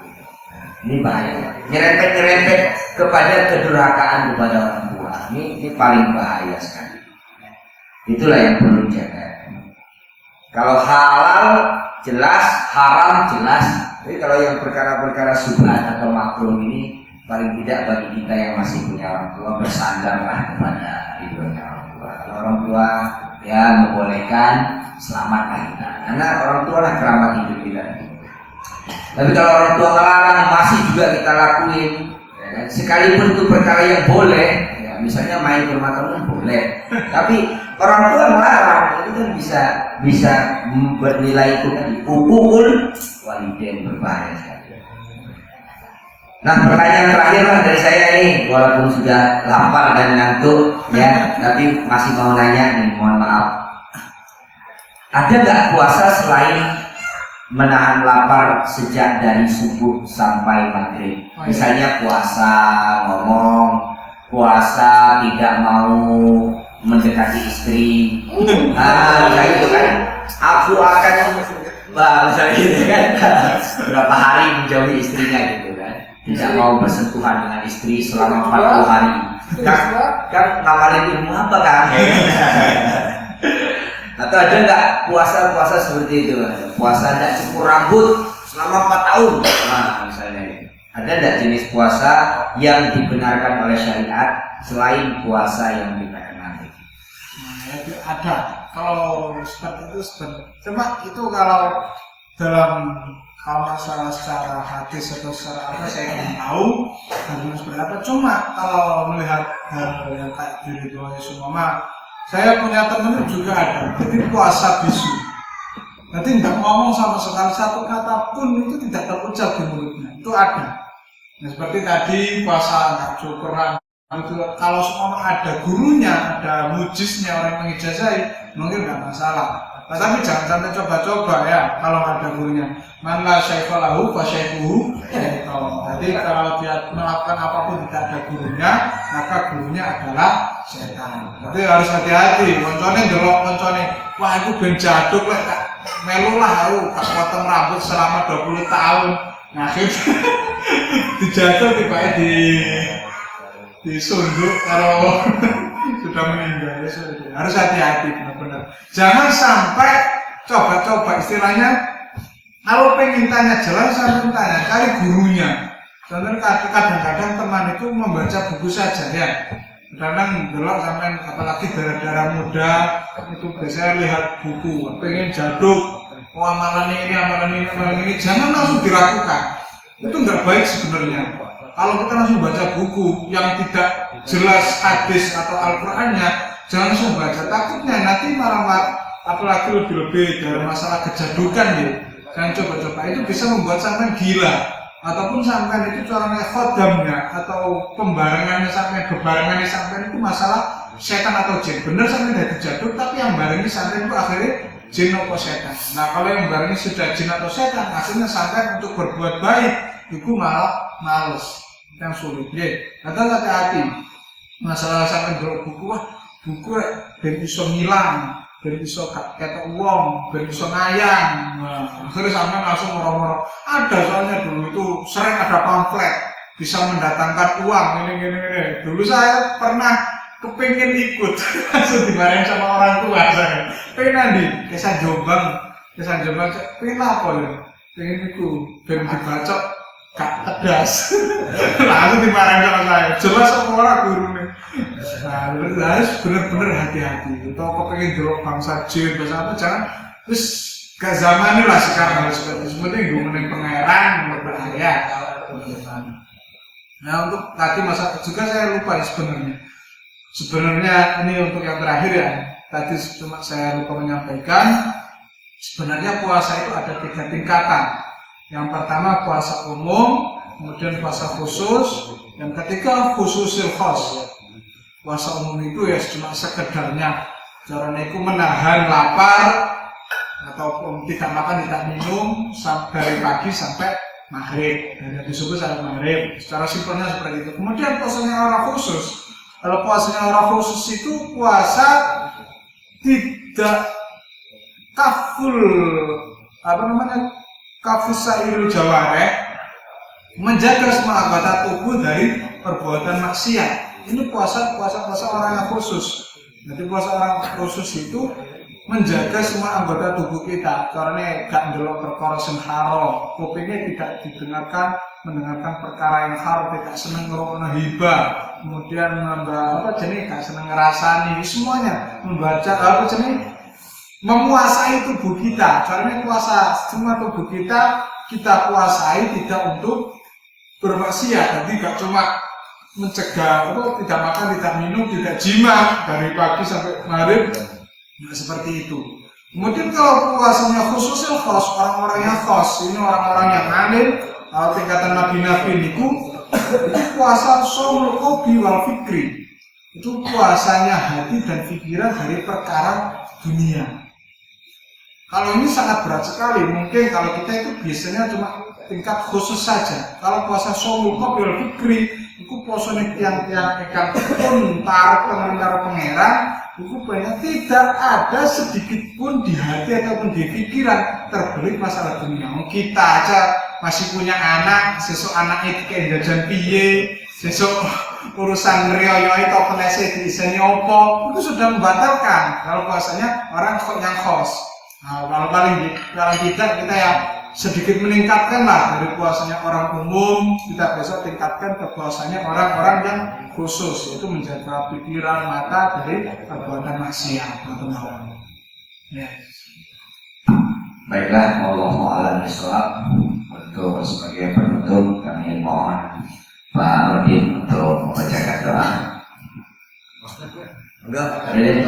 Ini bahaya. Nyerempet kepada kedurhakaan kepada orang tua. Ini paling bahaya sekali. Itulah yang perlu dijaga. Kalau halal jelas, haram jelas. Jadi kalau yang perkara-perkara subhat atau makruh ini paling tidak bagi kita yang masih punya orang tua bersandarlah kepada ridhonya orang tua. Kalau orang tua ya membolehkan, selamatlah kita. Karena orang tua lah keramat hidup kita. Tapi kalau orang tua melarang masih juga kita lakuin, ya kan? Sekalipun itu perkara yang boleh, ya, Misalnya main ke rumah teman boleh, tapi orang tua melarang, itu kan bisa bernilai itu tadi ukul walidain, berbahaya sekali. Nah, pertanyaan terakhir lah dari saya nih, walaupun sudah lapar dan ngantuk ya, tapi masih mau nanya nih, mohon maaf. Ada nggak puasa selain menahan lapar sejak dari subuh sampai maghrib? Misalnya puasa ngomong, puasa tidak mau mendekati istri, kayak gitu kan? Aku akan, misalnya gitu kan, berapa hari menjauhi istrinya gitu kan? Tidak mau bersentuhan dengan istri selama 40 hari. Kan ngamalin ilmu apa kan? Atau ada nggak puasa seperti itu? Puasa tidak cukur rambut selama 4 tahun, nah misalnya. Ada nggak jenis puasa yang dibenarkan oleh syariat selain puasa yang kita kenal? Nah, itu ada. Kalau seperti itu sebenarnya. Cuma itu kalau masalah secara hadis atau secara apa saya belum tahu harus seperti apa. Cuma kalau melihat hal yang kayak diri doa semua, saya punya temen juga ada. Jadi puasa bisu. Nanti tidak ngomong sama sekali satu kata pun itu tidak terucap di mulutnya. Itu ada. Nah, seperti tadi puasa nggak cukur itu kalau semua ada gurunya, ada mujiznya orang mengijazai, mungkin nggak masalah. Nah, tapi jangan sampai coba-coba ya kalau nggak ada gurunya. Man la syaifa lahu fa syaifuhu. Jadi kalau dia melakukan apapun tidak ada gurunya, maka gurunya adalah setan. Jadi harus hati-hati. Koncone delok koncone, wah itu ben jaduk lek melu lah aku tak potong rambut selama 20 tahun. Nah, dijatuh tiba-tiba disunduk kalau sudah meninggal. Harus hati-hati benar-benar. Jangan sampai coba-coba istilahnya. Kalau pengen tanya jalan, saya tanya cari gurunya. Karena kadang-kadang teman itu membaca buku saja ya. Kadang gelap sampai apalagi darah-darah muda itu biasanya lihat buku. Pengen jaduk. Oh amalan ini, jangan langsung dilakukan. Itu nggak baik sebenarnya. Kalau kita langsung baca buku yang tidak jelas hadis atau Al-Qur'annya, jangan langsung baca. Takutnya nanti malah apalagi lebih-lebih dari masalah kejadukan ya. Jangan coba-coba, itu bisa membuat sampai gila. Ataupun sampai itu caranya khodamnya atau pembarengannya sampai bebarengannya sampai itu masalah setan atau jin. Bener sampai dari jaduk, tapi yang barengi sampai itu akhirnya jin atau setan. Nah kalau yang barengi sudah jin atau setan, akhirnya sampai untuk berbuat baik itu malah males, yang sulit. Ya, atau hati-hati masalah sampai buku, wah buku ben iso ngilang, ben iso ketok uang, ben iso ngayang. Nah, akhirnya sampai langsung moro-moro. Ada soalnya dulu itu sering ada pamflet bisa mendatangkan uang ini. Dulu saya pernah kepingin ikut, langsung dimarahin sama orang tua saya. Pengen nanti, kesan Jombang, pengen apa ya? Pengen itu, pengen dibacok, gak pedas. Langsung dimarahin sama saya. Jelas sama orang guru nih. Nah, harus bener-bener hati-hati. Atau kepengen dulu bangsa jin, bahasa apa, jangan. Terus gak zaman ini lah sekarang harus seperti itu. Sebenarnya gue meneng pangeran, berbahaya. Nah untuk tadi masa juga saya lupa sebenarnya. Sebenarnya ini untuk yang terakhir ya. Tadi cuma saya lupa menyampaikan. Sebenarnya puasa itu ada 3 tingkatan. Yang pertama puasa umum, kemudian puasa khusus, yang ketiga khususil khos. Puasa umum itu ya cuma sekedarnya. Caranya itu menahan lapar ataupun tidak makan, tidak minum dari pagi sampai maghrib, dari habis subuh sampai maghrib. Secara simpelnya seperti itu. Kemudian puasanya orang khusus. Kalau puasanya orang khusus itu puasa tidak kaful kafus sairul jawareh, menjaga semua anggota tubuh dari perbuatan maksiat. Ini puasa orang yang khusus. Jadi puasa orang khusus itu menjaga semua anggota tubuh kita. Caranya gak ndelok perkara sing haram, kupingnya tidak mendengarkan perkara yang haram, tidak seneng ngrungokno hibah, kemudian gak seneng ngerasani, semuanya membaca memuasai tubuh kita. Caranya puasa semua tubuh kita kuasai tidak untuk bermaksiat. Jadi gak cuma mencegah tidak makan, tidak minum, tidak jima dari pagi sampai maghrib. Nah, seperti itu. Kemudian kalau puasanya khususnya khos, orang-orangnya khos, ini orang-orang yang alim, tingkatan nabi-nabi itu puasa shaumul qalbi wal fikri. Itu puasanya hati dan pikiran dari perkara dunia. Kalau ini sangat berat sekali. Mungkin kalau kita itu biasanya cuma tingkat khusus saja. Kalau puasa shaumul qalbi wal fikri, itu puasanya tiang-tiang ikan pun taruh pengentar pangeran. Itu banyak tidak ada sedikit pun di hati ataupun di pikiran terbelit masalah dunia. Kita aja masih punya anak, sesuk anaknya kayak jajan piye, sesuk urusan ngeriyoyoi atau penese diiseni opo, itu sudah membatalkan. Kalau puasanya orang yang khos. Nah, kalau paling tidak kita ya sedikit meningkatkan lah dari puasanya orang umum, kita besok tingkatkan ke puasanya orang-orang yang khusus, yaitu menjaga pikiran mata dari perbuatan maksiat atau malam. Ya. Baiklah, wallahu a'lam bishawab. Untuk sebagai penutup kami mohon Pak Rodin untuk membacakan doa. Enggak, Rodin.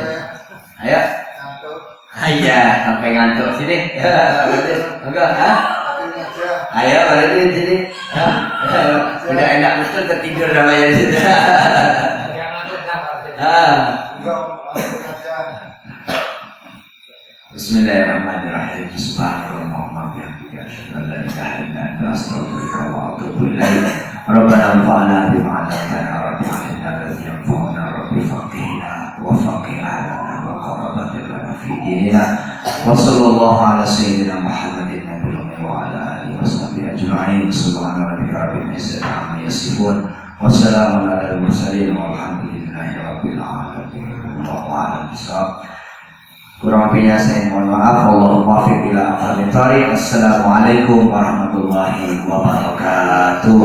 Ayo. Iya, sampai ngantuk sini. Enggak, ayo, Rodin sini. Udah enak betul tertidur namanya di situ. Bismillahirrahmanirrahim. Bismillahirrahmanirrahim. Asyhadu an la ilaha illa anta astaghfiruka wa atubu ilaik. Rabbana anfa'na bima 'allamtana rabbi 'allimna alladhi yanfa'una rabbi faqihna wa faqihna lana wa qarrabat lana fi dinina. Wa sallallahu ala sayyidina Muhammadin nabiyil ummi wa ala alihi wa sahbihi ajma'in. Subhana rabbika rabbil izzati 'amma yasifun wa salamun 'alal mursalin walhamdulillahi rabbil alamin. Wallahu a'lam bishawab. Kurang lebihnya saya mohon maaf. Allahumma waffiq ila aqwamit thariq. Assalamualaikum warahmatullahi wabarakatuh.